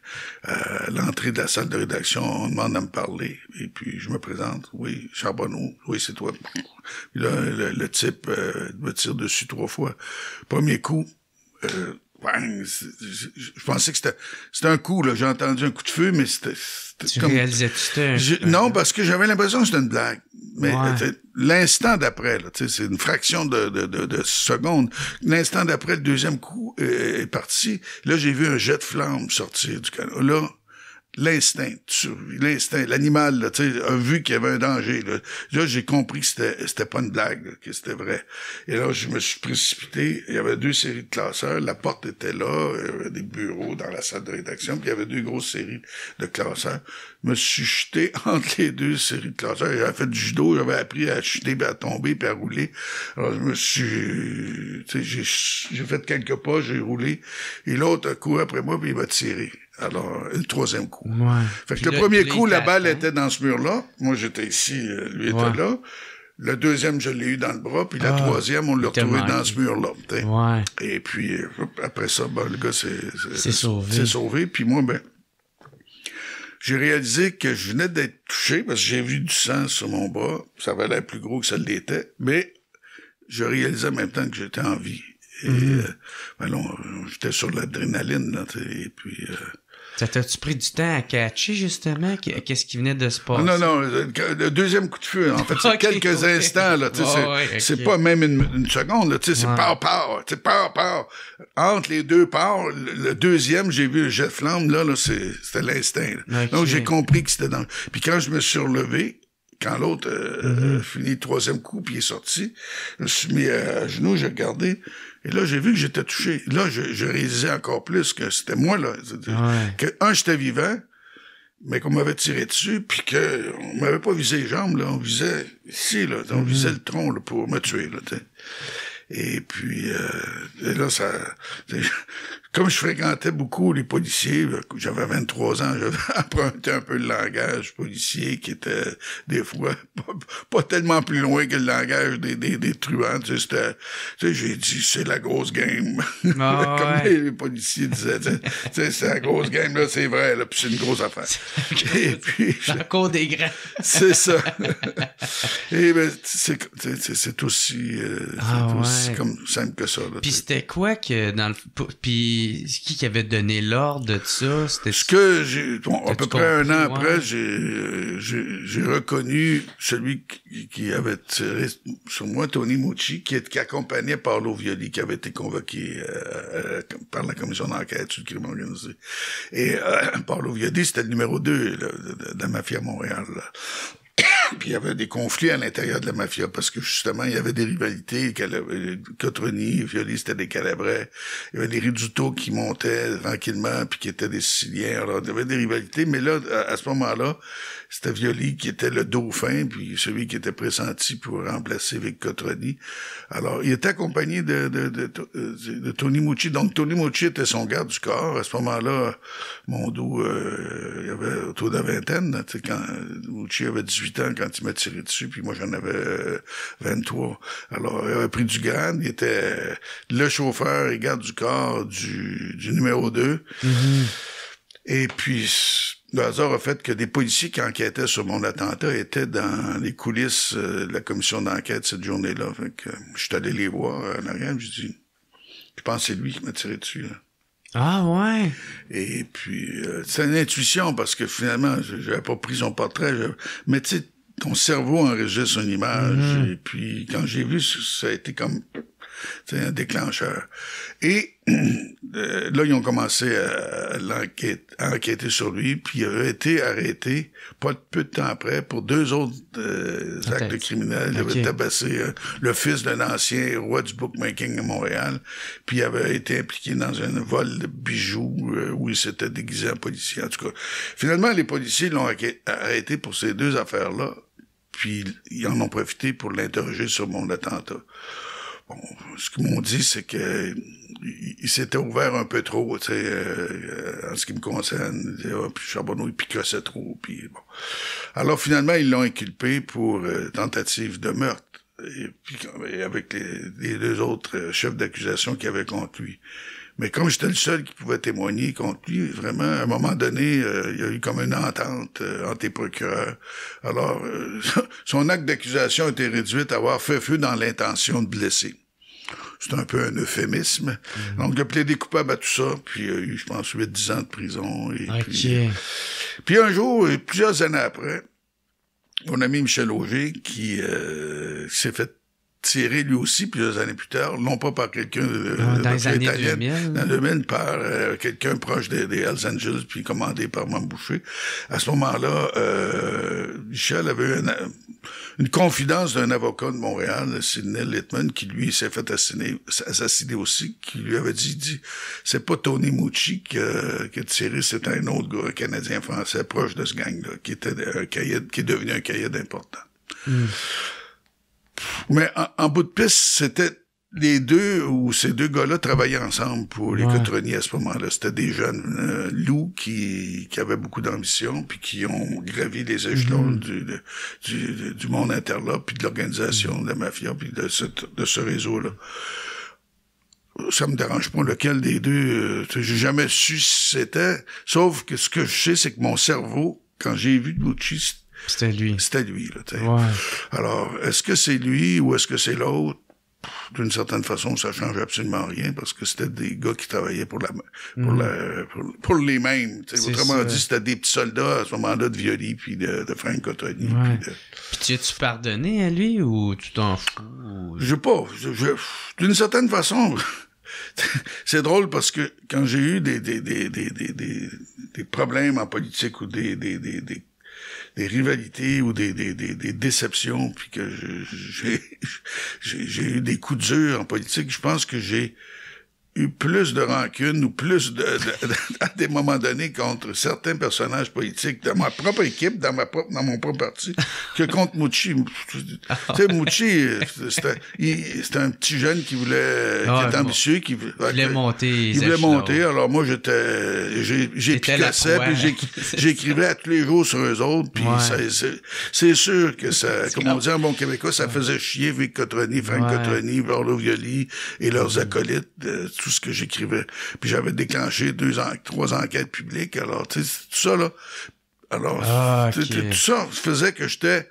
à l'entrée de la salle de rédaction, on demande à me parler. Et puis, je me présente. Oui, Charbonneau. Oui, c'est toi. Puis là, le type me tire dessus 3 fois. Premier coup, je pensais que c'était un coup, là. J'ai entendu un coup de feu, mais c'était tu comme... réalisais-tu non, parce que j'avais l'impression que c'était une blague. Mais l'instant d'après, là, c'est une fraction de seconde. L'instant d'après, le deuxième coup est parti. Là, j'ai vu un jet de flamme sortir du canot. Là, l'instinct, l'animal, là, tu sais, a vu qu'il y avait un danger, là. Là, j'ai compris que c'était pas une blague, là, que c'était vrai. Et là, je me suis précipité. Il y avait 2 séries de classeurs. La porte était là. Il y avait des bureaux dans la salle de rédaction. Puis il y avait 2 grosses séries de classeurs. Je me suis jeté entre les 2 séries de classeurs. J'avais fait du judo. J'avais appris à chuter, puis à tomber, puis à rouler. Alors, je me suis, tu sais, j'ai fait quelques pas, j'ai roulé. Et l'autre a couru après moi, puis il m'a tiré. Alors, le 3e coup. Ouais. Fait que le premier coup, la balle était dans ce mur-là. Moi, j'étais ici, lui était là. Le 2e, je l'ai eu dans le bras. Puis la 3e, on l'a retrouvé dans ce mur-là. Ouais. Et puis, après ça, ben, le gars c'est sauvé. C'est sauvé. Puis moi, ben, j'ai réalisé que je venais d'être touché parce que j'ai vu du sang sur mon bras. Ça avait l'air plus gros que ça l'était. Mais je réalisais en même temps que j'étais en vie. Et ben là, j'étais sur l'adrénaline, là, et puis... Ça t'a-tu pris du temps à catcher, justement? Qu'est-ce qui venait de se passer? Non, le 2e coup de feu, en fait, c'est quelques instants, là, tu sais, c'est pas même une seconde, là, tu sais, c'est pow. Entre les 2 parts, le 2e, j'ai vu le jet de flamme, là, c'était l'instinct, là. Okay. Donc, j'ai compris que c'était dans... Puis quand je me suis relevé, quand l'autre fini le 3e coup, puis il est sorti, je me suis mis à genoux, j'ai regardé, et là, j'ai vu que j'étais touché. Là, je réalisais encore plus que c'était moi, là. Que, j'étais vivant, mais qu'on m'avait tiré dessus, puis que on m'avait pas visé les jambes, là. On visait ici, là. On visait le tronc, là, pour me tuer, là, t'sais. Et puis, et là, ça... comme je fréquentais beaucoup les policiers, j'avais 23 ans, j'avais emprunté un peu le langage policier qui était des fois pas tellement plus loin que le langage des truands. Tu sais, j'ai dit, c'est la grosse game. Ah, comme ouais. les policiers disaient, tu sais, c'est la grosse game, là, c'est vrai, là, puis c'est une grosse affaire. Et puis, Dans le cours des grands. c'est ça. Et ben, c'est aussi, aussi comme simple que ça. Là, puis c'était quoi que dans le... Puis qui avait donné l'ordre de ça? C'était... Ce que j'ai... Bon, à peu près un an ouais. après, j'ai reconnu celui qui avait tiré sur moi, Tony Mucci, qui accompagnait Paolo Violi, qui avait été convoqué par la commission d'enquête sur le crime organisé. Et Paolo Violi, c'était le numéro 2 là, de la mafia à Montréal. Là. Puis il y avait des conflits à l'intérieur de la mafia parce que justement, il y avait des rivalités. Cotroni, Violi, c'était des Calabrais. Il y avait des Ridutto qui montaient tranquillement puis qui étaient des Siciliens. Alors, il y avait des rivalités. Mais là, à ce moment-là, c'était Violi qui était le dauphin puis celui qui était pressenti pour remplacer Vic Cotroni. Alors, il était accompagné de Tony Mucci. Donc, Tony Mucci était son garde du corps. À ce moment-là, mon dos, il y avait autour de la vingtaine. Tu sais, quand Mucci avait 18 ans quand il m'a tiré dessus, puis moi j'en avais 23. Alors, il avait pris du grade, il était le chauffeur et garde du corps du numéro 2. Mm-hmm. Et puis, le hasard a fait que des policiers qui enquêtaient sur mon attentat étaient dans les coulisses de la commission d'enquête cette journée-là. Fait que je suis allé les voir en arrière, je dis, je pense que c'est lui qui m'a tiré dessus, là. Ah ouais. Et puis, c'est une intuition parce que finalement, j'avais pas pris son portrait. Mais tu sais, ton cerveau enregistre une image. Et puis, quand j'ai vu, ça a été comme un déclencheur. Et là, ils ont commencé à enquêter sur lui. Puis, il avait été arrêté pas peu de temps après pour 2 autres actes criminels. Il avait tabassé le fils d'un ancien roi du bookmaking à Montréal. Puis, il avait été impliqué dans un vol de bijoux où il s'était déguisé en policier. En tout cas, finalement, les policiers l'ont arrêté pour ces 2 affaires-là. Puis, ils en ont profité pour l'interroger sur mon attentat. Bon, ce qu'ils m'ont dit, c'est que il s'était ouvert un peu trop, tu sais, en ce qui me concerne. Ils disaient, puis Charbonneau, il picossait trop, puis bon. Alors, finalement, ils l'ont inculpé pour tentative de meurtre. Et puis, avec les 2 autres chefs d'accusation qu'il y avait contre lui. Mais comme j'étais le seul qui pouvait témoigner contre lui, vraiment, à un moment donné, il y a eu comme une entente entre les procureurs. Alors, son acte d'accusation a été réduit à avoir fait feu dans l'intention de blesser. C'est un peu un euphémisme. Donc, il a plaidé coupable à tout ça, puis il a eu, je pense, 8-10 ans de prison. Et puis un jour, plusieurs années après, mon ami Michel Auger, qui s'est fait tirer lui aussi plusieurs années plus tard, non pas par quelqu'un dans les années 2000. Dans le 2000, par quelqu'un proche des Hells Angels, puis commandé par Mme Boucher. À ce moment-là, Michel avait une confidence d'un avocat de Montréal, Sidney Littman, qui lui s'est fait assassiner aussi, qui lui avait dit, c'est pas Tony Mucci qui a tiré, c'est un autre gars canadien-français proche de ce gang-là, qui est devenu un caïd important. Mais en bout de piste, c'était les 2 ou ces 2 gars-là travaillaient ensemble pour les Cotroni à ce moment-là. C'était des jeunes loups qui avaient beaucoup d'ambition puis qui ont gravi les échelons du monde interlope puis de l'organisation de la mafia puis de ce réseau-là. Ça me dérange pas lequel des 2. J'ai jamais su si c'était. Sauf que ce que je sais, c'est que mon cerveau, quand j'ai vu Mucci, c'était lui. C'était lui, là, tu sais. Alors, est-ce que c'est lui ou est-ce que c'est l'autre? D'une certaine façon, ça change absolument rien parce que c'était des gars qui travaillaient pour les mêmes. Autrement dit, c'était des petits soldats à ce moment-là de Violi puis de Frank Cotroni. Puis tu as-tu pardonné à lui ou tu t'en fous? Je sais pas. D'une certaine façon... C'est drôle parce que quand j'ai eu des problèmes en politique ou des rivalités ou des déceptions, puis que j'ai eu des coups durs en politique, je pense que j'ai eu plus de rancune ou plus à des moments donnés contre certains personnages politiques de ma propre équipe, dans mon propre parti, que contre Mouchi. Tu sais, Mouchi, c'était un petit jeune qui était ambitieux, qui voulait monter. Il voulait monter. Alors moi, j'épicassais, puis j'écrivais à tous les jours sur eux autres, puis c'est sûr que ça, comme on dit en bon québécois, ça faisait chier Vic Cotroni, Frank Cotroni, Varlo Violi et leurs acolytes, tout ce que j'écrivais. Puis j'avais déclenché 3 enquêtes publiques. Alors, tu sais, tout ça, là. Alors, tout ça faisait que j'étais,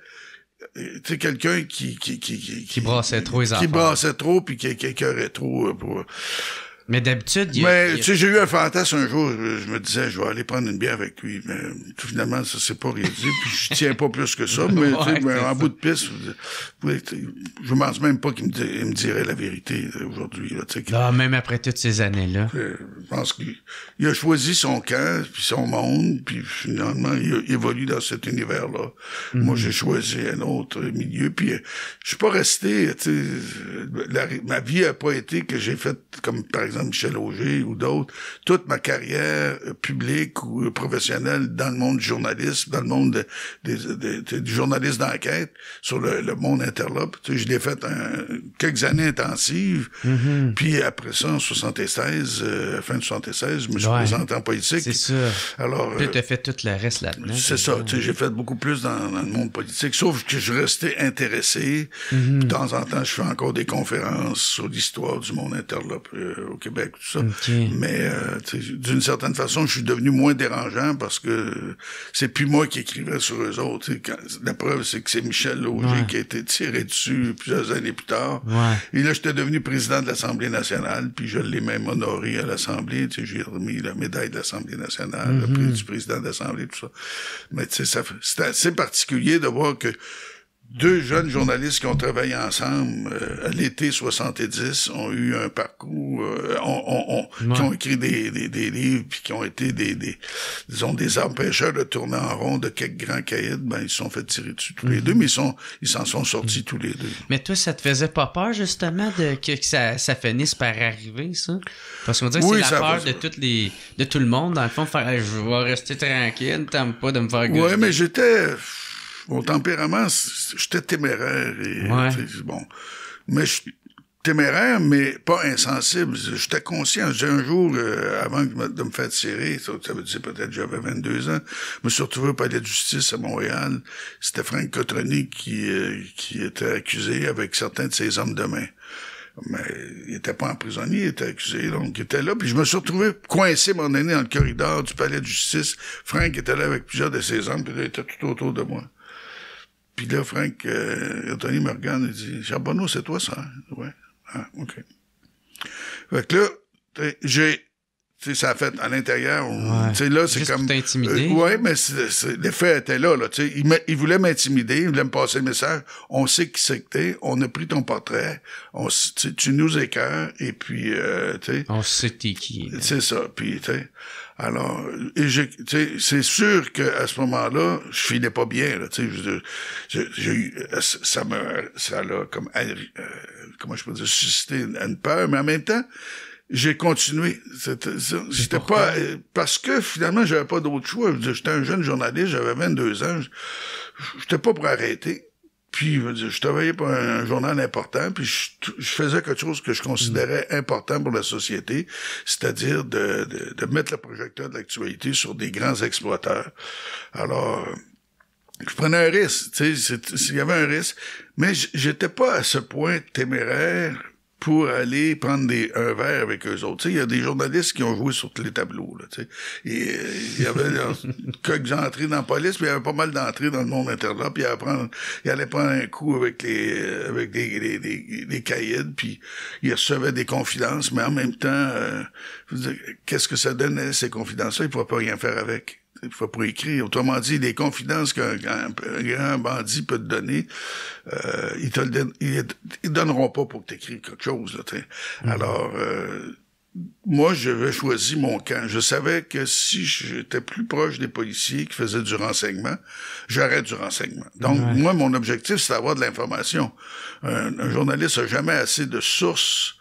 tu sais, quelqu'un qui brassait trop les affaires. Qui brassait trop, puis qui écœurait trop pour... Mais d'habitude, tu sais, j'ai eu un fantasme un jour, je me disais, je vais aller prendre une bière avec lui, mais finalement, ça s'est pas réalisé, puis je tiens pas plus que ça, mais tu sais, en bout de piste, je pense même pas qu'il me dirait la vérité aujourd'hui, là, tu sais. Même après toutes ces années-là. Je pense qu'il a choisi son camp, puis son monde, puis finalement, il évolue dans cet univers-là. Moi, j'ai choisi un autre milieu, puis je suis pas resté, tu sais, ma vie a pas été que j'ai fait comme, par exemple, Michel Auger ou d'autres, toute ma carrière publique ou professionnelle dans le monde du journalisme, dans le monde du journalisme d'enquête sur le monde interlope. Tu sais, je l'ai fait quelques années intensives, puis après ça, en 76, fin de 76, je me suis présenté en politique. C'est ça. Alors, tu as fait tout le reste là-dedans. C'est ça. Tu sais, j'ai fait beaucoup plus dans le monde politique, sauf que je restais intéressé. De temps en temps, je fais encore des conférences sur l'histoire du monde interlope au Québec, tout ça. Mais d'une certaine façon, je suis devenu moins dérangeant parce que c'est plus moi qui écrivais sur eux autres. La preuve, c'est que c'est Michel Auger qui a été tiré dessus plusieurs années plus tard. Et là, j'étais devenu président de l'Assemblée nationale, puis je l'ai même honoré à l'Assemblée. J'ai remis la médaille de l'Assemblée nationale, le prix du président de l'Assemblée, tout ça. Mais tu sais, c'est assez particulier de voir que 2 jeunes journalistes qui ont travaillé ensemble à l'été 70 ont eu un parcours, qui ont écrit des livres, puis qui ont été disons, des empêcheurs de tourner en rond de quelques grands caïds. Ben, ils se sont fait tirer dessus tous les deux, mais ils s'en sont sortis tous les deux. Mais toi, ça te faisait pas peur, justement, que ça finisse par arriver, ça? Parce qu'on dirait que c'est la peur de tout le monde, dans le fond, faire, je vais rester tranquille, t'aimes pas de me faire gueuler. Ouais, mais mon tempérament, j'étais téméraire bon. Mais téméraire, mais pas insensible. J'étais conscient. Un jour, avant de me faire tirer, ça veut dire peut-être que j'avais 22 ans, je me suis retrouvé au palais de justice à Montréal. C'était Frank Cotroni qui était accusé avec certains de ses hommes de main. Mais il était pas emprisonné, il était accusé, donc il était là. Puis je me suis retrouvé coincé, mon aîné, dans le corridor du palais de justice. Frank était là avec plusieurs de ses hommes, puis là, il était tout autour de moi. Puis là, Frank, Anthony me regarde et dit, Charbonneau, c'est toi, ça? Hein? Ouais. Ah, OK. Fait que là, tu sais, ça a fait à l'intérieur. Tu sais, là, c'est juste comme. Pour t'intimider. Ouais, mais l'effet était là, tu sais. Il voulait m'intimider, il voulait me passer le message. On sait qui c'est que t'es, on a pris ton portrait, tu nous écœures, et puis, tu sais. On sait t'es qui. Là. C'est ça, puis, tu sais. Alors, c'est sûr qu'à ce moment-là, je filais pas bien, là, tu sais, j'ai eu, ça l'a comme, comment je peux dire, suscité une peur, mais en même temps, j'ai continué. J'étais pas, parce que finalement, j'avais pas d'autre choix. J'étais un jeune journaliste, j'avais 22 ans, j'étais pas pour arrêter. Puis, je travaillais pour un journal important, puis je faisais quelque chose que je considérais important pour la société, c'est-à-dire de mettre le projecteur de l'actualité sur des grands exploiteurs. Alors, je prenais un risque, tu sais, il y avait un risque, mais j'étais pas à ce point téméraire pour aller prendre un verre avec eux autres. Tu sais, il y a des journalistes qui ont joué sur tous les tableaux, là, tu sais. Et il y avait quelques entrées dans la police, puis il y avait pas mal d'entrées dans le monde interlope, puis il allait prendre un coup avec des caïds, puis il recevait des confidences, mais en même temps, qu'est-ce que ça donnait, ces confidences-là? Il ne pouvait pas rien faire avec. Il faut pas écrire. Autrement dit, les confidences qu'un grand bandit peut te donner, ils donneront pas pour que tu écrives quelque chose. Là, Alors, moi, j'avais choisi mon camp. Je savais que si j'étais plus proche des policiers qui faisaient du renseignement, j'aurais du renseignement. Donc, moi, mon objectif, c'est d'avoir de l'information. Un journaliste a jamais assez de ressources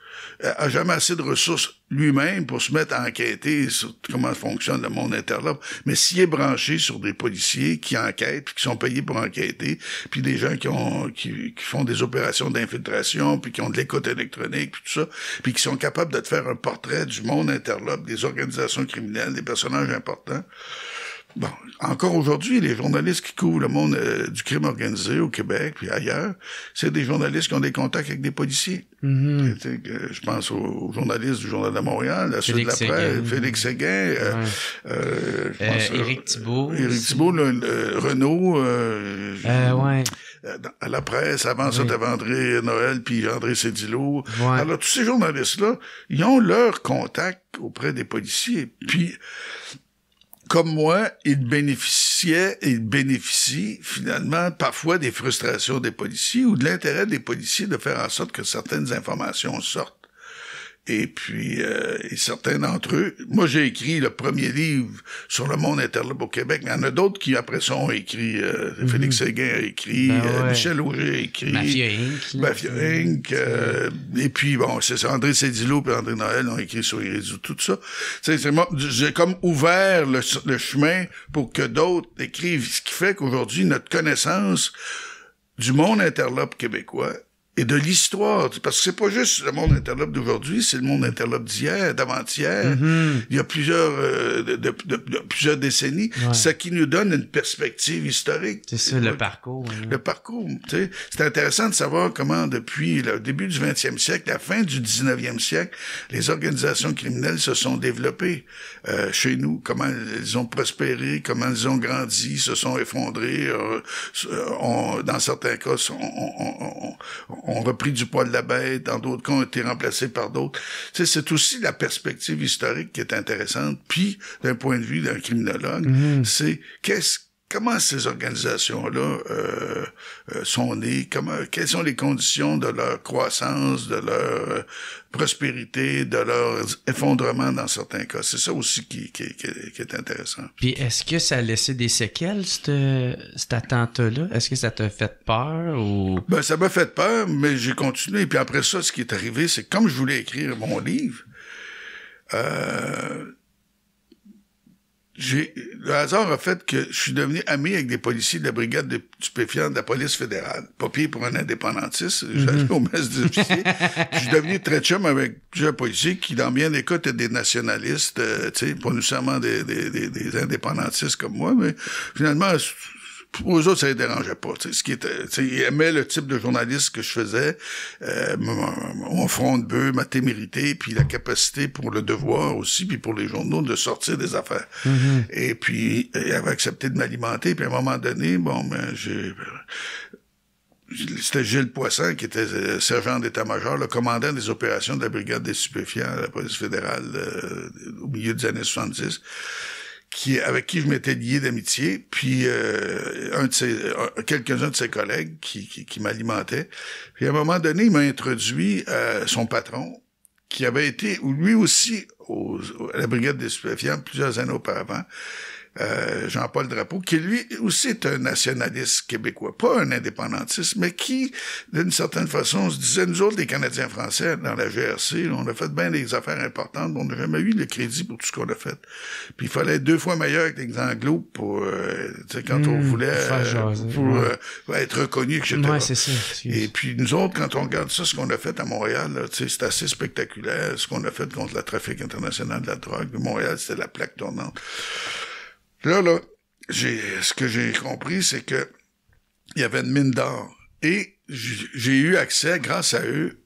lui-même pour se mettre à enquêter sur comment fonctionne le monde interlope, mais s'il est branché sur des policiers qui enquêtent, puis qui sont payés pour enquêter, puis des gens qui font des opérations d'infiltration, puis qui ont de l'écoute électronique, puis tout ça, puis qui sont capables de te faire un portrait du monde interlope, des organisations criminelles, des personnages importants. Bon, encore aujourd'hui, les journalistes qui couvrent le monde du crime organisé au Québec puis ailleurs, c'est des journalistes qui ont des contacts avec des policiers. Mm-hmm. Je pense aux journalistes du Journal de Montréal, à ceux de la presse, Félix Séguin, Éric Thibault. Éric Thibault, Renaud, ouais. À la presse, avant ça, t'avais André Noël puis André Cédillo. Ouais. Alors, tous ces journalistes-là, ils ont leur contact auprès des policiers. Puis, comme moi, ils bénéficient finalement parfois des frustrations des policiers ou de l'intérêt des policiers de faire en sorte que certaines informations sortent. Et puis, et certains d'entre eux... Moi, j'ai écrit le premier livre sur le monde interlope au Québec. Il y en a d'autres qui, après ça, ont écrit. Félix Séguin a écrit. Michel Auger a écrit. Mafia Inc. Et puis, bon, c'est ça. André Cédillo et André Noël ont écrit sur Iridium, tout ça. J'ai comme ouvert le chemin pour que d'autres écrivent. Ce qui fait qu'aujourd'hui, notre connaissance du monde interlope québécois et de l'histoire, parce que c'est pas juste le monde interlope d'aujourd'hui, c'est le monde interlope d'hier, d'avant-hier. Mm-hmm. Il y a plusieurs décennies, ce qui nous donne une perspective historique. C'est ça, le parcours. Hein. Le parcours, tu sais. C'est intéressant de savoir comment, depuis le début du 20e siècle, la fin du 19e siècle, les organisations criminelles se sont développées chez nous, comment elles ont prospéré, comment elles ont grandi, se sont effondrées, dans certains cas, ont repris du poil de la bête, dans d'autres cas ont été remplacés par d'autres. Tu sais, c'est aussi la perspective historique qui est intéressante. Puis, d'un point de vue d'un criminologue, c'est comment ces organisations-là sont nées, quelles sont les conditions de leur croissance, de leur prospérité, de leur effondrement dans certains cas. C'est ça aussi qui est intéressant. Puis est-ce que ça a laissé des séquelles, cet attentat-là? Est-ce que ça t'a fait peur ou... Ben, ça m'a fait peur, mais j'ai continué. Puis après ça, ce qui est arrivé, c'est que comme je voulais écrire mon livre, le hasard a fait que je suis devenu ami avec des policiers de la brigade de stupéfiants de la police fédérale. Pas pire pour un indépendantiste. J'allais au mess des officiers. Je suis devenu très chum avec plusieurs policiers qui, dans bien des cas, étaient des nationalistes, tu sais, pas nécessairement des indépendantistes comme moi, mais finalement, pour eux autres, ça les dérangeait pas. Ce qui était, ils aimaient le type de journaliste que je faisais, mon front de bœuf, ma témérité, puis la capacité pour le devoir aussi, puis pour les journaux de sortir des affaires. Mm-hmm. Et puis, ils avaient accepté de m'alimenter, puis à un moment donné, c'était Gilles Poisson, qui était sergent d'état-major, le commandant des opérations de la brigade des stupéfiants à la police fédérale au milieu des années 70. Avec qui je m'étais lié d'amitié, puis quelques-uns de ses collègues qui m'alimentaient. Puis à un moment donné, il m'a introduit à son patron, qui avait été, lui aussi, à la brigade des stupéfiants plusieurs années auparavant, Jean-Paul Drapeau, qui lui aussi est un nationaliste québécois, pas un indépendantiste, mais qui, d'une certaine façon, se disait, nous autres, les Canadiens français, dans la GRC, on a fait bien des affaires importantes, mais on n'a jamais eu le crédit pour tout ce qu'on a fait. Puis il fallait être 2 fois meilleur que les Anglos pour, tu sais, quand on voulait, pour être reconnu, etc. Ouais, c'est ça. Et puis nous autres, quand on regarde ça, ce qu'on a fait à Montréal, tu sais, c'est assez spectaculaire, ce qu'on a fait contre le trafic international de la drogue. Montréal, c'était la plaque tournante. Là, ce que j'ai compris, c'est que il y avait une mine d'or. Et j'ai eu accès, grâce à eux,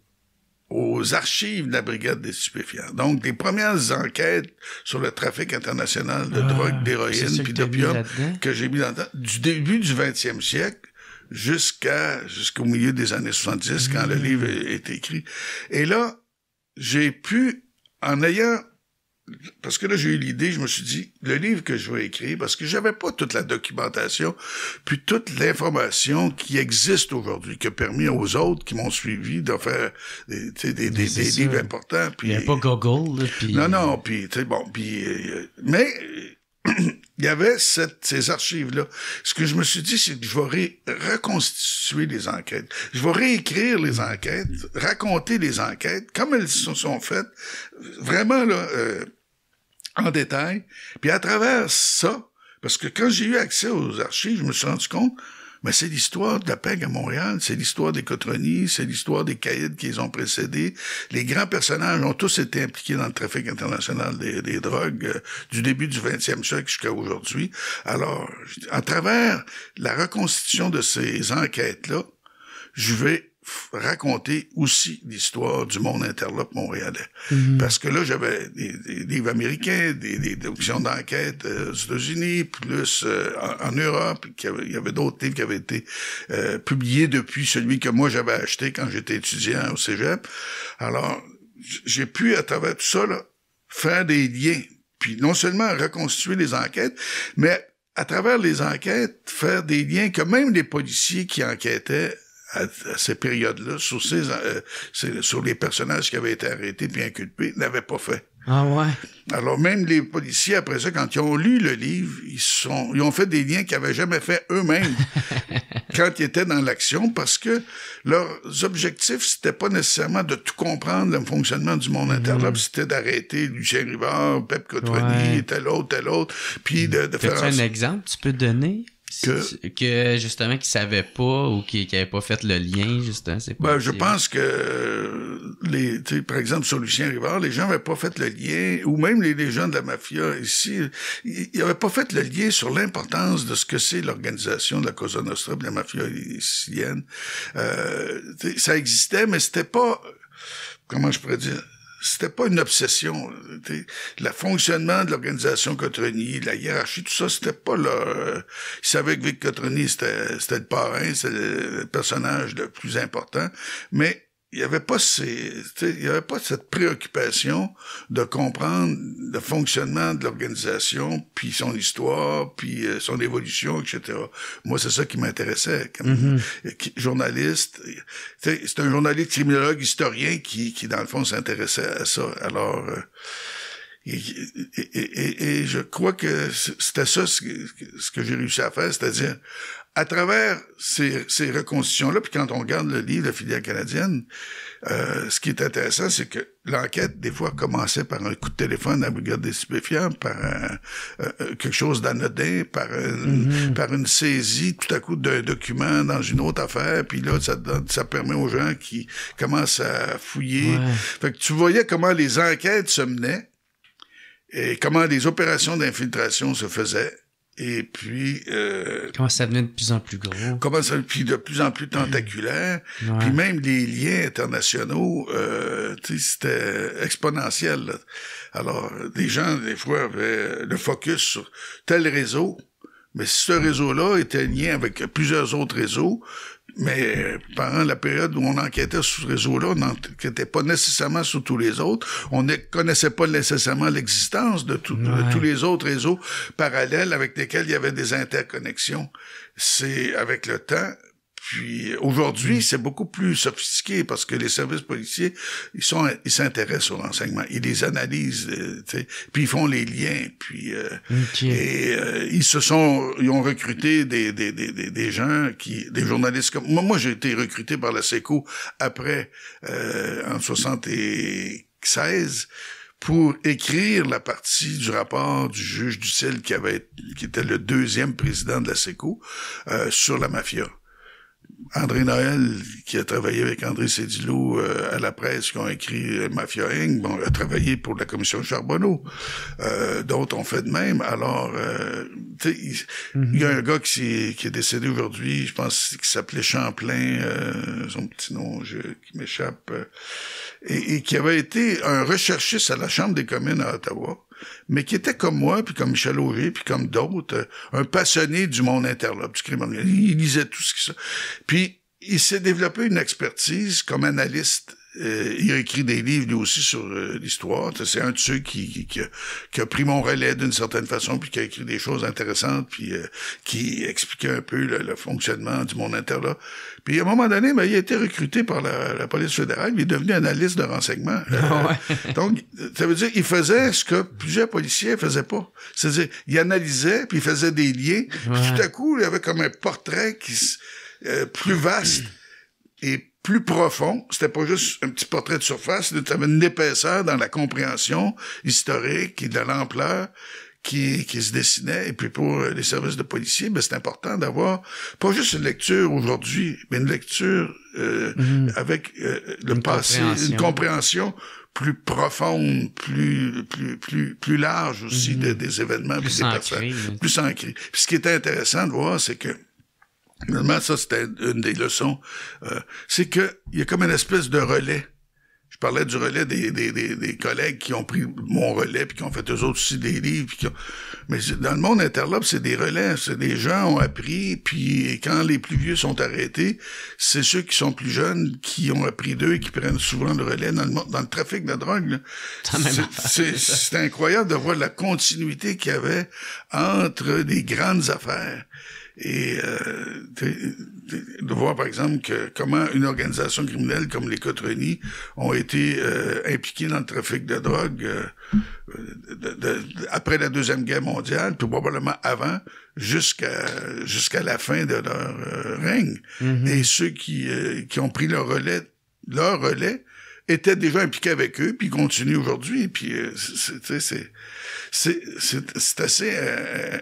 aux archives de la brigade des stupéfiants. Donc, les premières enquêtes sur le trafic international de drogue, d'héroïne puis d'opium que j'ai mis dans du début du 20e siècle jusqu'au milieu des années 70, quand le livre est écrit. Et là, j'ai pu, parce que là, j'ai eu l'idée, je me suis dit, le livre que je vais écrire, parce que j'avais pas toute la documentation, puis toute l'information qui existe aujourd'hui, qui a permis aux autres qui m'ont suivi de faire des livres importants. Puis, il n'y a pas Google, là, puis... Non, puis, tu sais, bon, puis... mais... il y avait ces archives-là. Ce que je me suis dit, c'est que je vais reconstituer les enquêtes. Je vais réécrire les enquêtes, raconter les enquêtes comme elles se sont faites, vraiment là, en détail. Puis à travers ça, parce que quand j'ai eu accès aux archives, je me suis rendu compte, mais c'est l'histoire de la PEG à Montréal, c'est l'histoire des Cotroni, c'est l'histoire des caïds qui les ont précédés. Les grands personnages ont tous été impliqués dans le trafic international des drogues du début du 20e siècle jusqu'à aujourd'hui. Alors, à travers la reconstitution de ces enquêtes-là, je vais raconter aussi l'histoire du monde interlope montréalais. Parce que là, j'avais des livres américains, des documents d'enquête aux États-Unis, plus en Europe, il y avait d'autres livres qui avaient été publiés depuis celui que moi j'avais acheté quand j'étais étudiant au Cégep. Alors, j'ai pu, à travers tout ça, là, faire des liens. Puis non seulement reconstituer les enquêtes, mais à travers les enquêtes, faire des liens que même les policiers qui enquêtaient à ces périodes-là, sur les personnages qui avaient été arrêtés puis inculpés, n'avaient pas fait. Ah ouais. Alors même les policiers, après ça, quand ils ont lu le livre, ils ont fait des liens qu'ils n'avaient jamais fait eux-mêmes quand ils étaient dans l'action, parce que leurs objectifs, c'était pas nécessairement de tout comprendre le fonctionnement du monde interlope, c'était d'arrêter Lucien Rivard, Pep Cotroni, tel autre, puis de faire... As-tu un exemple tu peux donner? Que justement qu'ils savaient pas ou qui avaient pas fait le lien, justement, c'est pas je pense que par exemple sur Lucien Rivard, les gens n'avaient pas fait le lien, ou même les gens de la mafia ici, ils n'avaient pas fait le lien sur l'importance de ce que c'est l'organisation de la Cosa Nostra, de la mafia sicilienne. Ça existait, mais c'était pas, comment je pourrais dire, c'était pas une obsession. Le fonctionnement de l'organisation Cotroni, la hiérarchie, tout ça, c'était pas là. Ils savaient que Vic Cotroni, c'était le parrain, c'était le personnage le plus important, mais il y avait pas cette préoccupation de comprendre le fonctionnement de l'organisation, puis son histoire, puis son évolution, etc. Moi, c'est ça qui m'intéressait comme journaliste. C'est un journaliste criminologue, historien qui dans le fond s'intéressait à ça. Alors et je crois que c'était ça ce que j'ai réussi à faire, c'est-à-dire à travers ces reconstitutions-là, puis quand on regarde le livre, La filière canadienne, ce qui est intéressant, c'est que l'enquête, des fois, commençait par un coup de téléphone à la brigade des stupéfiants, par quelque chose d'anodin, par une saisie, tout à coup, d'un document dans une autre affaire, puis là, ça permet aux gens qui commencent à fouiller. Ouais. Fait que tu voyais comment les enquêtes se menaient, et comment les opérations d'infiltration se faisaient. Et puis... comment ça devenait de plus en plus gros. Puis de plus en plus tentaculaire. Ouais. Puis même les liens internationaux, c'était exponentiel. Là. Alors, des gens, des fois, avaient le focus sur tel réseau, mais ce réseau-là était lié avec plusieurs autres réseaux. Mais pendant la période où on enquêtait sur ce réseau-là, on n'enquêtait pas nécessairement sur tous les autres. On ne connaissait pas nécessairement l'existence de tous les autres réseaux parallèles avec lesquels il y avait des interconnexions. C'est avec le temps. Puis aujourd'hui, c'est beaucoup plus sophistiqué parce que les services policiers, ils s'intéressent au renseignement, ils les analysent, puis ils font les liens, puis ils ont recruté des gens des journalistes comme moi j'ai été recruté par la SECO après en 76 pour écrire la partie du rapport du juge Ducel qui était le deuxième président de la SECO sur la mafia. André Noël, qui a travaillé avec André Cédillo à la presse, qui ont écrit Mafia Inc., a travaillé pour la commission Charbonneau. D'autres ont fait de même. Alors, il y a un gars qui est décédé aujourd'hui, je pense qu'il s'appelait Champlain, son petit nom qui m'échappe, et qui avait été un recherchiste à la Chambre des communes à Ottawa, mais qui était comme moi, puis comme Michel Auger, puis comme d'autres, un passionné du monde interlope, du crime organisé. Il lisait tout ce qui ça. Puis, il s'est développé une expertise comme analyste il a écrit des livres, lui aussi, sur l'histoire. C'est un de ceux qui a pris mon relais d'une certaine façon, puis qui a écrit des choses intéressantes, puis qui expliquait un peu le fonctionnement du monde inter-là. Puis à un moment donné, il a été recruté par la police fédérale, il est devenu analyste de renseignement. Donc, ça veut dire qu'il faisait ce que plusieurs policiers faisaient pas. C'est-à-dire, il analysait, puis il faisait des liens, puis tout à coup, il y avait comme un portrait plus vaste et plus profond. C'était pas juste un petit portrait de surface, tu avais une épaisseur dans la compréhension historique et de l'ampleur qui se dessinait. Et puis pour les services de policiers, c'est important d'avoir pas juste une lecture aujourd'hui, mais une lecture avec le passé, une compréhension plus profonde, plus large aussi des événements, plus des personnes, plus ancrée. Puis ce qui était intéressant de voir, c'est que finalement, ça, c'était une des leçons. C'est que il y a comme une espèce de relais. Je parlais du relais des collègues qui ont pris mon relais, puis qui ont fait eux autres aussi des livres. Mais dans le monde interlope, c'est des relais. C'est des gens ont appris, puis quand les plus vieux sont arrêtés, c'est ceux qui sont plus jeunes qui ont appris d'eux et qui prennent souvent le relais dans le trafic de drogue. Là. C'est incroyable de voir la continuité qu'il y avait entre des grandes affaires. Et de voir, par exemple, comment une organisation criminelle comme les Cotroni ont été impliqués dans le trafic de drogue après la Deuxième Guerre mondiale, puis probablement avant, jusqu'à la fin de leur règne. Et ceux qui ont pris leur relais étaient déjà impliqués avec eux, puis continuent aujourd'hui. Puis c'est assez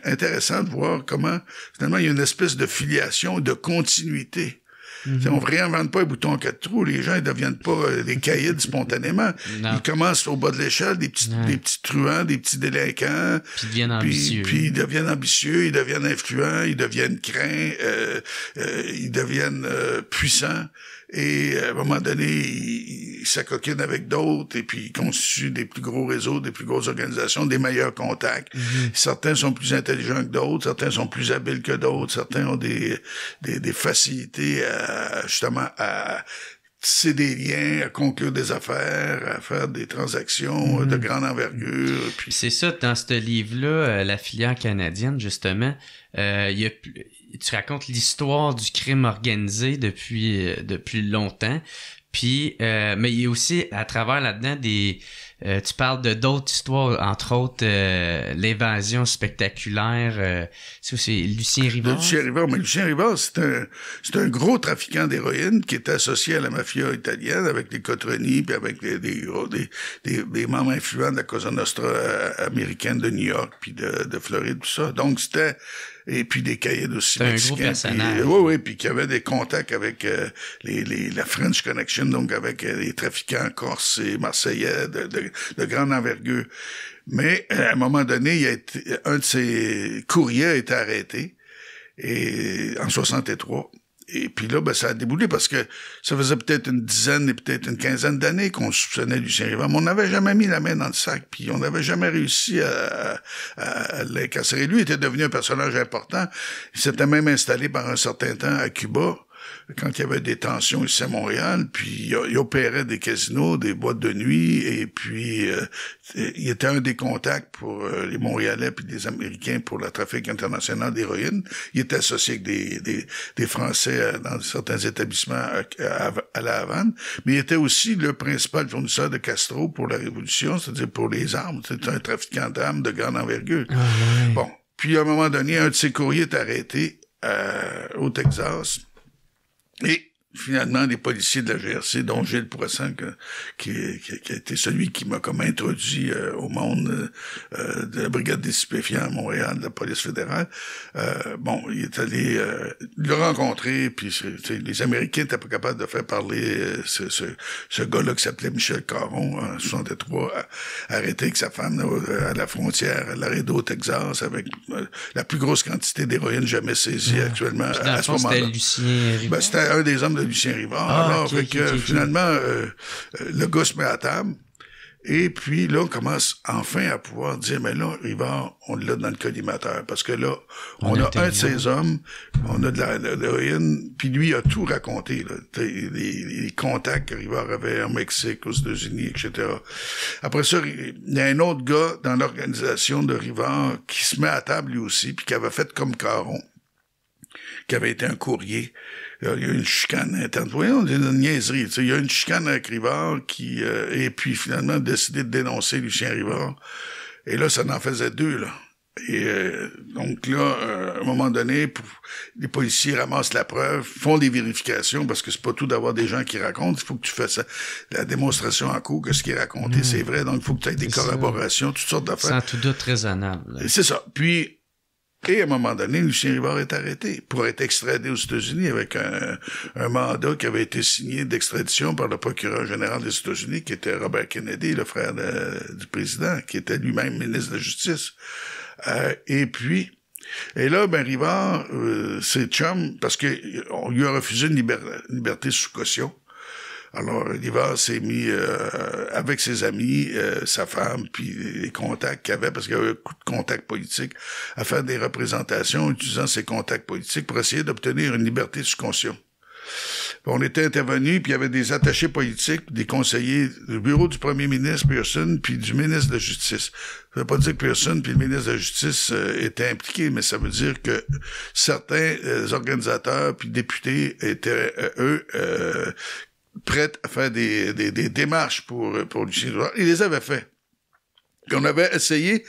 intéressant de voir comment, finalement, il y a une espèce de filiation, de continuité. On ne réinvente pas un bouton en 4 trous. Les gens ne deviennent pas des caïds spontanément. Non. Ils commencent au bas de l'échelle, des petits truands, des petits délinquants. Puis ils deviennent ambitieux. Puis ils deviennent ambitieux, ils deviennent influents, ils deviennent craints, ils deviennent puissants. Et à un moment donné, ils s'acoquinent avec d'autres et puis ils constituent des plus gros réseaux, des plus grosses organisations, des meilleurs contacts. Certains sont plus intelligents que d'autres, certains sont plus habiles que d'autres, certains ont des facilités justement à tisser des liens, à conclure des affaires, à faire des transactions de grande envergure. Puis... C'est ça, dans ce livre-là, La filière canadienne, justement, tu racontes l'histoire du crime organisé depuis longtemps. Puis, mais il y a aussi, à travers là-dedans, tu parles de d'autres histoires, entre autres l'évasion spectaculaire. C'est Lucien Rivard. Lucien Rivard, c'est un gros trafiquant d'héroïne qui était associé à la mafia italienne avec les Cotroni puis avec des membres influents de la Cosa Nostra américaine de New York puis de Floride, tout ça. Donc c'était et puis des caïds aussi. C'est un gros personnage. Oui, puis qui avait des contacts avec la French Connection, donc avec les trafiquants corses et marseillais de grande envergure. Mais à un moment donné, un de ses courriers a été arrêté en 63. Et puis là, ça a déboulé parce que ça faisait peut-être une dizaine et peut-être une quinzaine d'années qu'on soupçonnait Lucien Rivard. Mais on n'avait jamais mis la main dans le sac, puis on n'avait jamais réussi à l'incarcérer. Lui était devenu un personnage important. Il s'était même installé par un certain temps à Cuba, quand il y avait des tensions ici à Montréal, puis il opérait des casinos, des boîtes de nuit, et puis il était un des contacts pour les Montréalais puis les Américains pour le trafic international d'héroïne. Il était associé avec des Français dans certains établissements à La Havane, mais il était aussi le principal fournisseur de Castro pour la Révolution, c'est-à-dire pour les armes. C'était un trafiquant d'armes de grande envergure. Bon, puis à un moment donné, un de ses courriers est arrêté au Texas. Et finalement, les policiers de la GRC, dont Gilles Poisson, qui a été celui qui m'a comme introduit au monde de la brigade des stupéfiants à Montréal, de la police fédérale, il est allé le rencontrer, puis les Américains n'étaient pas capables de faire parler ce gars-là qui s'appelait Michel Caron, en 63, arrêté avec sa femme à la frontière, à Laredo, au Texas, avec la plus grosse quantité d'héroïne jamais saisie actuellement à ce moment-là. C'était Lucien Rivard. C'était un des hommes de Lucien Rivard. Finalement, le gars se met à table Et puis là, on commence enfin à pouvoir dire, mais là, Rivard, on l'a dans le collimateur. Parce que là, on a un de ses hommes, on a de l'héroïne, puis lui a tout raconté, là. Les contacts que Rivard avait au Mexique, aux États-Unis, etc. Après ça, il y a un autre gars dans l'organisation de Rivard qui se met à table lui aussi, puis qui avait fait comme Caron, qui avait été un courrier. Il y a eu une chicane interne. Voyons, c'est une niaiserie. Tu sais, il y a une chicane avec Rivard qui, et puis finalement, a décidé de dénoncer Lucien Rivard. Et là, ça en faisait deux, là. Et donc là, à un moment donné, les policiers ramassent la preuve, font des vérifications, parce que c'est pas tout d'avoir des gens qui racontent. Il faut que tu fasses la démonstration en cours que ce qui est raconté, c'est vrai. Donc, il faut que tu aies des corroborations, toutes sortes d'affaires. Sans tout doute raisonnable. C'est ça. Puis, et à un moment donné, Lucien Rivard est arrêté pour être extradé aux États-Unis avec un mandat qui avait été signé d'extradition par le procureur général des États-Unis, qui était Robert Kennedy, le frère du président, qui était lui-même ministre de la Justice. Et là, ben Rivard, c'est chum, parce que on lui a refusé une liberté sous caution. Alors, Rivard s'est mis avec ses amis, sa femme, puis les contacts qu'il avait, parce qu'il y avait beaucoup de contacts politiques, à faire des représentations utilisant ses contacts politiques pour essayer d'obtenir une liberté sous caution. On était intervenus, puis il y avait des attachés politiques, des conseillers du bureau du premier ministre Pearson, puis du ministre de la Justice. Ça veut pas dire que Pearson puis le ministre de la Justice étaient impliqués, mais ça veut dire que certains organisateurs puis députés étaient, prêts à faire des démarches pour Lucien Rivard. Ils les avaient fait. Puis on avait essayé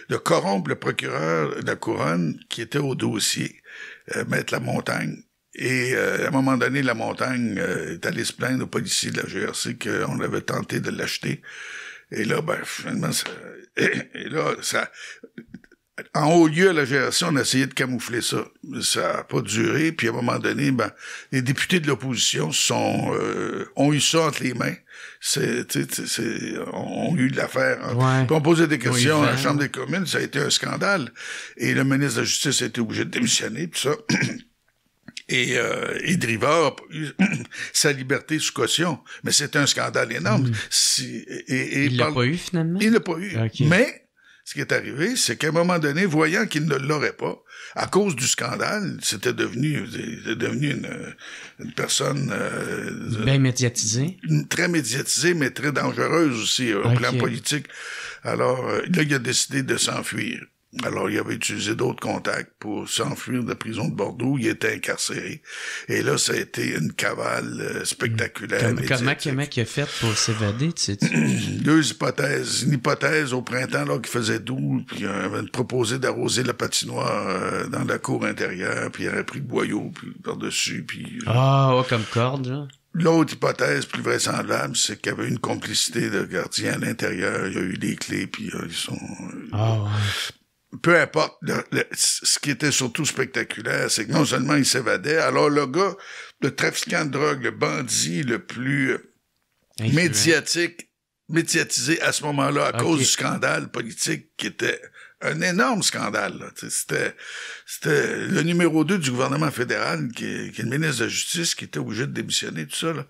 de corrompre le procureur de la Couronne qui était au dossier, Maître Lamontagne. Et à un moment donné, Lamontagne est allé se plaindre aux policiers de la GRC qu'on avait tenté de l'acheter. Et là, ben finalement, en haut lieu à la GRC, on a essayé de camoufler ça. Ça n'a pas duré. Puis à un moment donné, ben les députés de l'opposition ont eu ça entre les mains. Ont eu l'affaire. Ouais. Puis on posait des questions à la Chambre des communes. Ça a été un scandale. Et le ministre de la Justice a été obligé de démissionner, tout ça. Et Rivard a eu sa liberté sous caution. Mais c'était un scandale énorme. Il l'a pas eu, finalement? Il l'a pas eu. Okay. Mais ce qui est arrivé, c'est qu'à un moment donné, voyant qu'il ne l'aurait pas, à cause du scandale, c'était devenu une personne bien médiatisée. Très médiatisée, mais très dangereuse aussi au plan politique. Alors là, il a décidé de s'enfuir. Alors, il avait utilisé d'autres contacts pour s'enfuir de la prison de Bordeaux. Il était incarcéré. Et là, ça a été une cavale spectaculaire. Comment il a fait pour s'évader, tu sais-tu? Deux hypothèses. Une hypothèse au printemps, là, qu'il faisait doux, puis il avait proposé d'arroser la patinoire dans la cour intérieure, puis il aurait pris le boyau puis par-dessus, puis... comme corde, là. L'autre hypothèse plus vraisemblable, c'est qu'il y avait une complicité de gardiens à l'intérieur. Il y a eu des clés, puis ils sont... Peu importe, ce qui était surtout spectaculaire, c'est que non seulement il s'évadait, alors le gars, le trafiquant de drogue, le bandit le plus médiatisé à ce moment-là à cause du scandale politique qui était un énorme scandale. Là. C'était le numéro 2 du gouvernement fédéral qui est le ministre de la Justice qui était obligé de démissionner, tout ça. Là.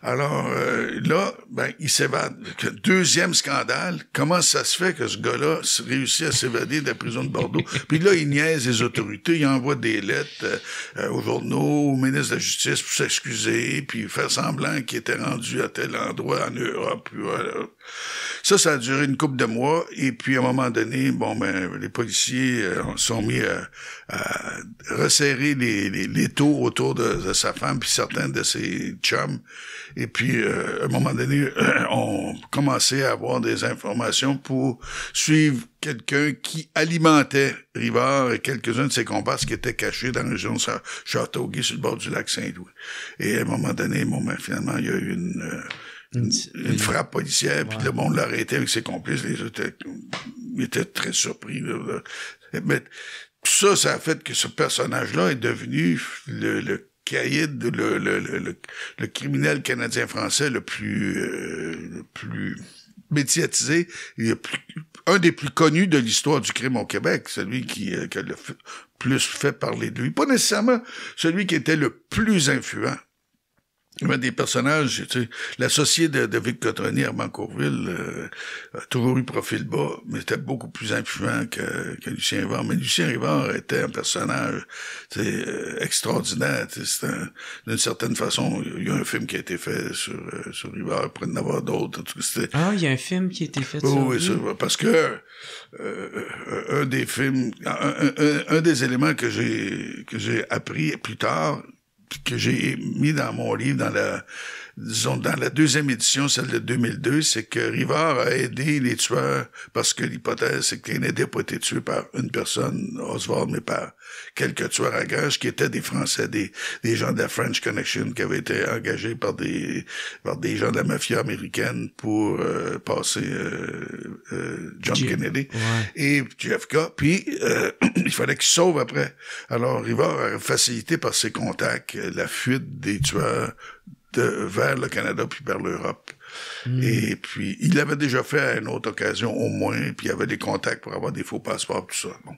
Alors là, ben il s'évade. Deuxième scandale, comment ça se fait que ce gars-là réussit à s'évader de la prison de Bordeaux? Puis là, il niaise les autorités, il envoie des lettres aux journaux, au ministre de la Justice pour s'excuser, puis faire semblant qu'il était rendu à tel endroit en Europe. Puis voilà. Ça a duré une couple de mois, et puis à un moment donné, les policiers sont mis à resserrer les taux autour de sa femme puis certains de ses chums. Et puis, à un moment donné, on commençait à avoir des informations pour suivre quelqu'un qui alimentait Rivard et quelques-uns de ses comparses qui étaient cachés dans la région de Châteauguay sur le bord du lac Saint-Louis. Et à un moment donné, finalement, il y a eu une frappe policière, puis le monde l'a arrêté avec ses complices. Ils étaient très surpris. Là. Mais tout ça a fait que ce personnage-là est devenu le caïd, le criminel canadien-français le plus médiatisé, un des plus connus de l'histoire du crime au Québec, celui qui a le plus fait parler de lui. Pas nécessairement celui qui était le plus influent. Il y avait des personnages, tu sais, l'associé de Vic Cotroni, Armand Courville, a toujours eu profil bas, mais était beaucoup plus influent que Lucien Rivard. Mais Lucien Rivard était un personnage, tu sais, extraordinaire. Tu sais, d'une certaine façon, il y a un film qui a été fait sur Rivard, il pourrait en avoir d'autres. Il y a un film qui a été fait sur lui. Oui, parce que un des films, un des éléments que j'ai appris plus tard, que j'ai mis dans mon livre, dans la deuxième édition, celle de 2002, c'est que Rivard a aidé les tueurs parce que l'hypothèse, c'est que Kennedy n'a pas été tué par une personne, Oswald, mais par quelques tueurs à gages qui étaient des Français, des gens de la French Connection qui avaient été engagés par des gens de la mafia américaine pour passer John Kennedy et JFK. Puis il fallait qu'ils sauvent après. Alors Rivard a facilité par ses contacts la fuite des tueurs vers le Canada puis vers l'Europe. Et puis, il l'avait déjà fait à une autre occasion, au moins, puis il y avait des contacts pour avoir des faux passeports, tout ça. Bon.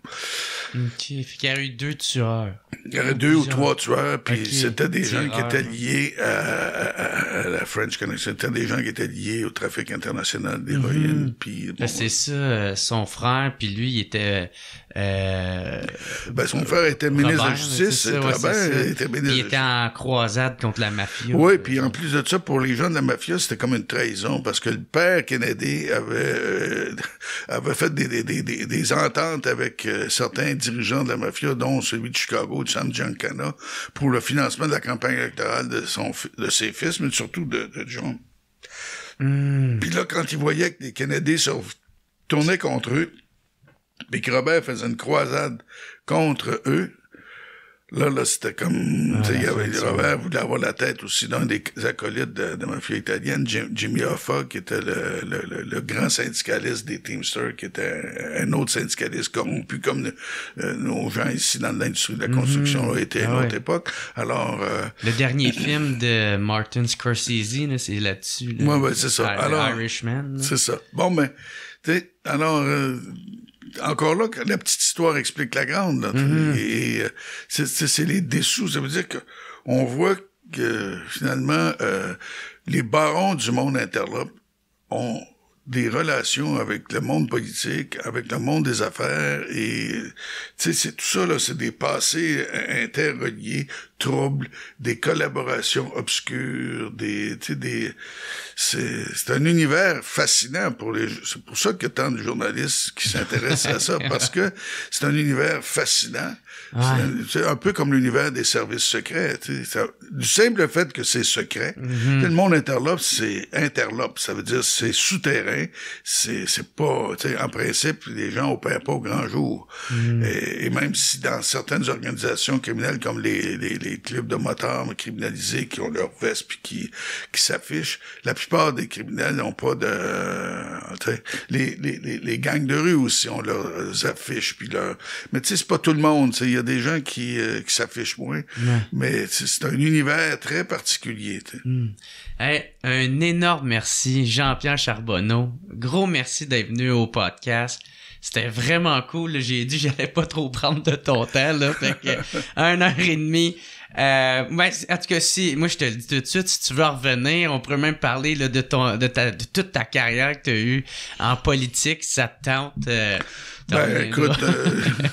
OK. Fait qu'il y a eu 2 tueurs. Il y avait 2 ou 3 tueurs, puis c'était des gens qui étaient liés à la French Connection. C'était des gens qui étaient liés au trafic international d'héroïne. Puis bon, c'est ça, son frère, puis lui, il était... son frère était ministre de la Justice. Robert était ministre. Il était en croisade contre la mafia. Oui, puis en plus de ça, pour les gens de la mafia, c'était comme une trahison, parce que le père Kennedy avait fait des ententes avec certains dirigeants de la mafia, dont celui de Chicago, Sam Giancana, pour le financement de la campagne électorale de ses fils, mais surtout de John. Puis là, quand il voyait que les Kennedy se tournaient contre eux, et que Robert faisait une croisade contre eux, là, c'était comme... Robert voulait avoir la tête aussi d'un des acolytes de la mafia italienne, Jimmy Hoffa, qui était le grand syndicaliste des Teamsters, qui était un autre syndicaliste corrompu, comme nos gens ici dans l'industrie de la construction étaient à une autre époque. Alors... le dernier film de Martin Scorsese, là, c'est là-dessus. Là, oui, c'est ça. Alors, Irishman. C'est ça. Bon, mais, tu sais, alors... encore là, la petite histoire explique la grande. Là, et c'est les dessous. Ça veut dire que on voit que finalement, les barons du monde interlope ont des relations avec le monde politique, avec le monde des affaires, et tu sais, c'est tout ça là, c'est des passés interreliés, troubles, des collaborations obscures, c'est un univers fascinant c'est pour ça qu'il y a tant de journalistes qui s'intéressent à ça, parce que c'est un univers fascinant. C'est un peu comme l'univers des services secrets. Du simple fait que c'est secret, le monde interlope, c'est interlope. Ça veut dire c'est souterrain, c'est pas, en principe, les gens opèrent pas au grand jour. Et même si dans certaines organisations criminelles comme les clubs de motards criminalisés qui ont leur veste puis qui s'affichent, la plupart des criminels n'ont pas de... les gangs de rue aussi ont leurs affiches puis mais tu sais, c'est pas tout le monde. Il y a des gens qui s'affichent moins, mais c'est un univers très particulier. Hey, un énorme merci, Jean-Pierre Charbonneau. Gros merci d'être venu au podcast. C'était vraiment cool. J'ai dit que j'allais pas trop prendre de ton temps. Là, fait que 1h30. En tout cas, moi je te le dis tout de suite, si tu veux revenir, on pourrait même parler là, de toute ta carrière que tu as eue en politique, si ça te tente. Écoute,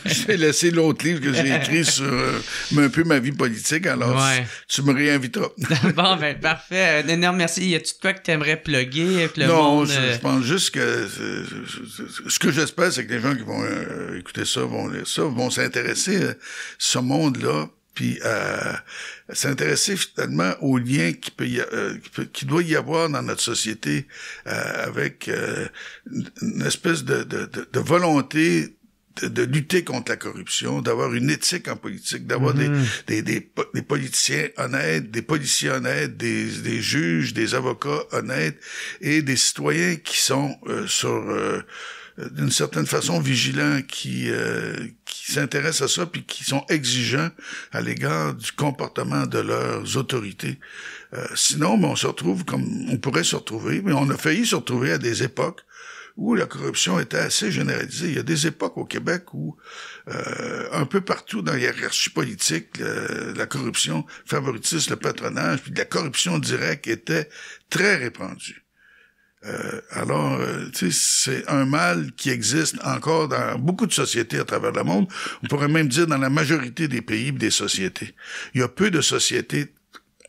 je t'ai laissé l'autre livre que j'ai écrit sur un peu ma vie politique, alors tu me réinviteras. Bon, parfait. Un énorme merci. Y a-tu de quoi que tu aimerais plugger avec le monde? Non, je pense juste que ce que j'espère, c'est que les gens qui vont écouter ça, vont lire ça, vont s'intéresser à ce monde-là, puis s'intéresser finalement aux liens qui doit y avoir dans notre société avec une espèce de volonté de lutter contre la corruption, d'avoir une éthique en politique, d'avoir des politiciens honnêtes, des policiers honnêtes, des juges, des avocats honnêtes et des citoyens qui sont d'une certaine façon vigilants, qui s'intéressent à ça puis qui sont exigeants à l'égard du comportement de leurs autorités. Sinon, on se retrouve comme on pourrait se retrouver, mais on a failli se retrouver à des époques où la corruption était assez généralisée. Il y a des époques au Québec où un peu partout dans la hiérarchie politique, la corruption favoritise le patronage, puis la corruption directe était très répandue. Alors, tu sais, c'est un mal qui existe encore dans beaucoup de sociétés à travers le monde. On pourrait même dire dans la majorité des pays et des sociétés. Il y a peu de sociétés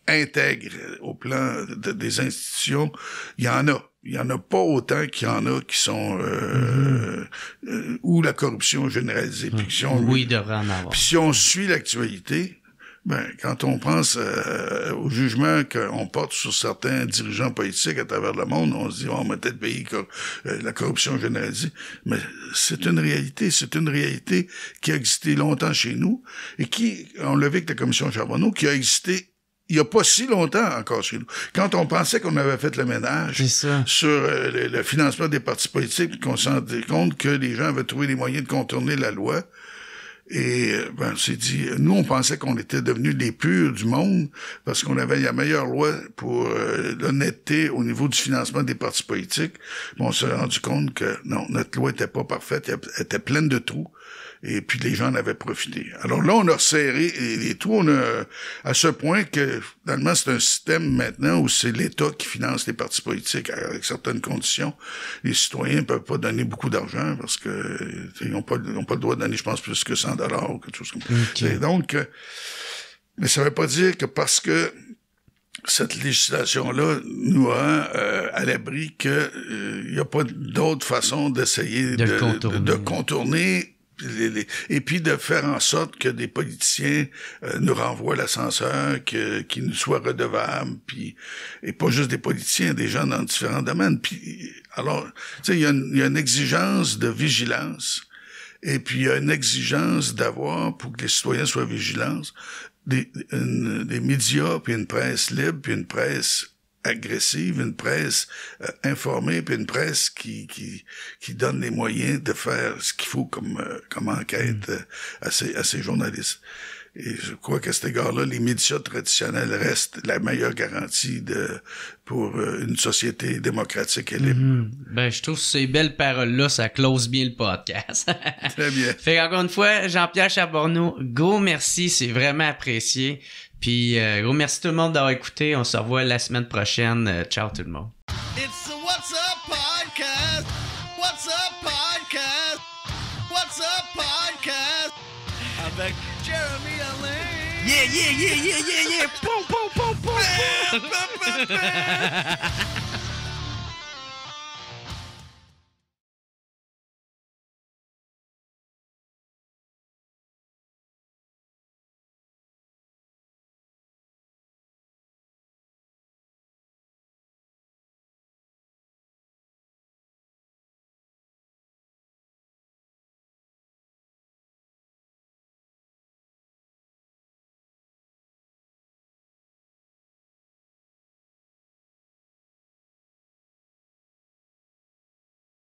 intègres au plan des institutions. Il y en a. Il y en a pas autant qu'il y en a qui sont où la corruption est généralisée. Puis il devrait en avoir. Puis si on suit l'actualité, quand on pense au jugement qu'on porte sur certains dirigeants politiques à travers le monde, on se dit, on mettait le pays la corruption généralisée. Mais c'est une réalité qui a existé longtemps chez nous et qui, on l'a vu avec la commission Charbonneau, qui a existé il y a pas si longtemps encore chez nous. Quand on pensait qu'on avait fait le ménage sur le financement des partis politiques, qu'on se rendait compte que les gens avaient trouvé les moyens de contourner la loi, et on s'est dit, nous on pensait qu'on était devenus les purs du monde parce qu'on avait la meilleure loi pour l'honnêteté au niveau du financement des partis politiques. Mais on s'est rendu compte que non, notre loi était pas parfaite, elle était pleine de trous. Et puis les gens en avaient profité. Alors là, on a resserré les trous, à ce point que finalement c'est un système maintenant où c'est l'État qui finance les partis politiques avec certaines conditions. Les citoyens peuvent pas donner beaucoup d'argent parce que ils ont pas le droit de donner, je pense, plus que $100 ou quelque chose comme ça. Okay. Donc, mais ça veut pas dire que parce que cette législation-là nous rend à l'abri que il y a pas d'autre façon d'essayer de contourner et puis de faire en sorte que des politiciens nous renvoient l'ascenseur, qu'ils nous soient redevables, puis et pas juste des politiciens, des gens dans différents domaines. Puis alors, tu sais, il y a une exigence de vigilance, et puis il y a une exigence d'avoir, pour que les citoyens soient vigilants, des médias, puis une presse libre, puis une presse agressive, une presse informée, puis une presse qui donne les moyens de faire ce qu'il faut comme enquête à ces journalistes. Et je crois qu'à cet égard-là, les médias traditionnels restent la meilleure garantie pour une société démocratique et libre. Je trouve que ces belles paroles-là, ça close bien le podcast. Très bien. Fait qu'encore une fois, Jean-Pierre Charbonneau, gros merci, c'est vraiment apprécié. Puis, gros merci tout le monde d'avoir écouté. On se revoit la semaine prochaine. Ciao tout le monde. It's the What's Up Podcast. What's Up Podcast. What's Up Podcast. Avec Jeremy Alain. Yeah. Boom.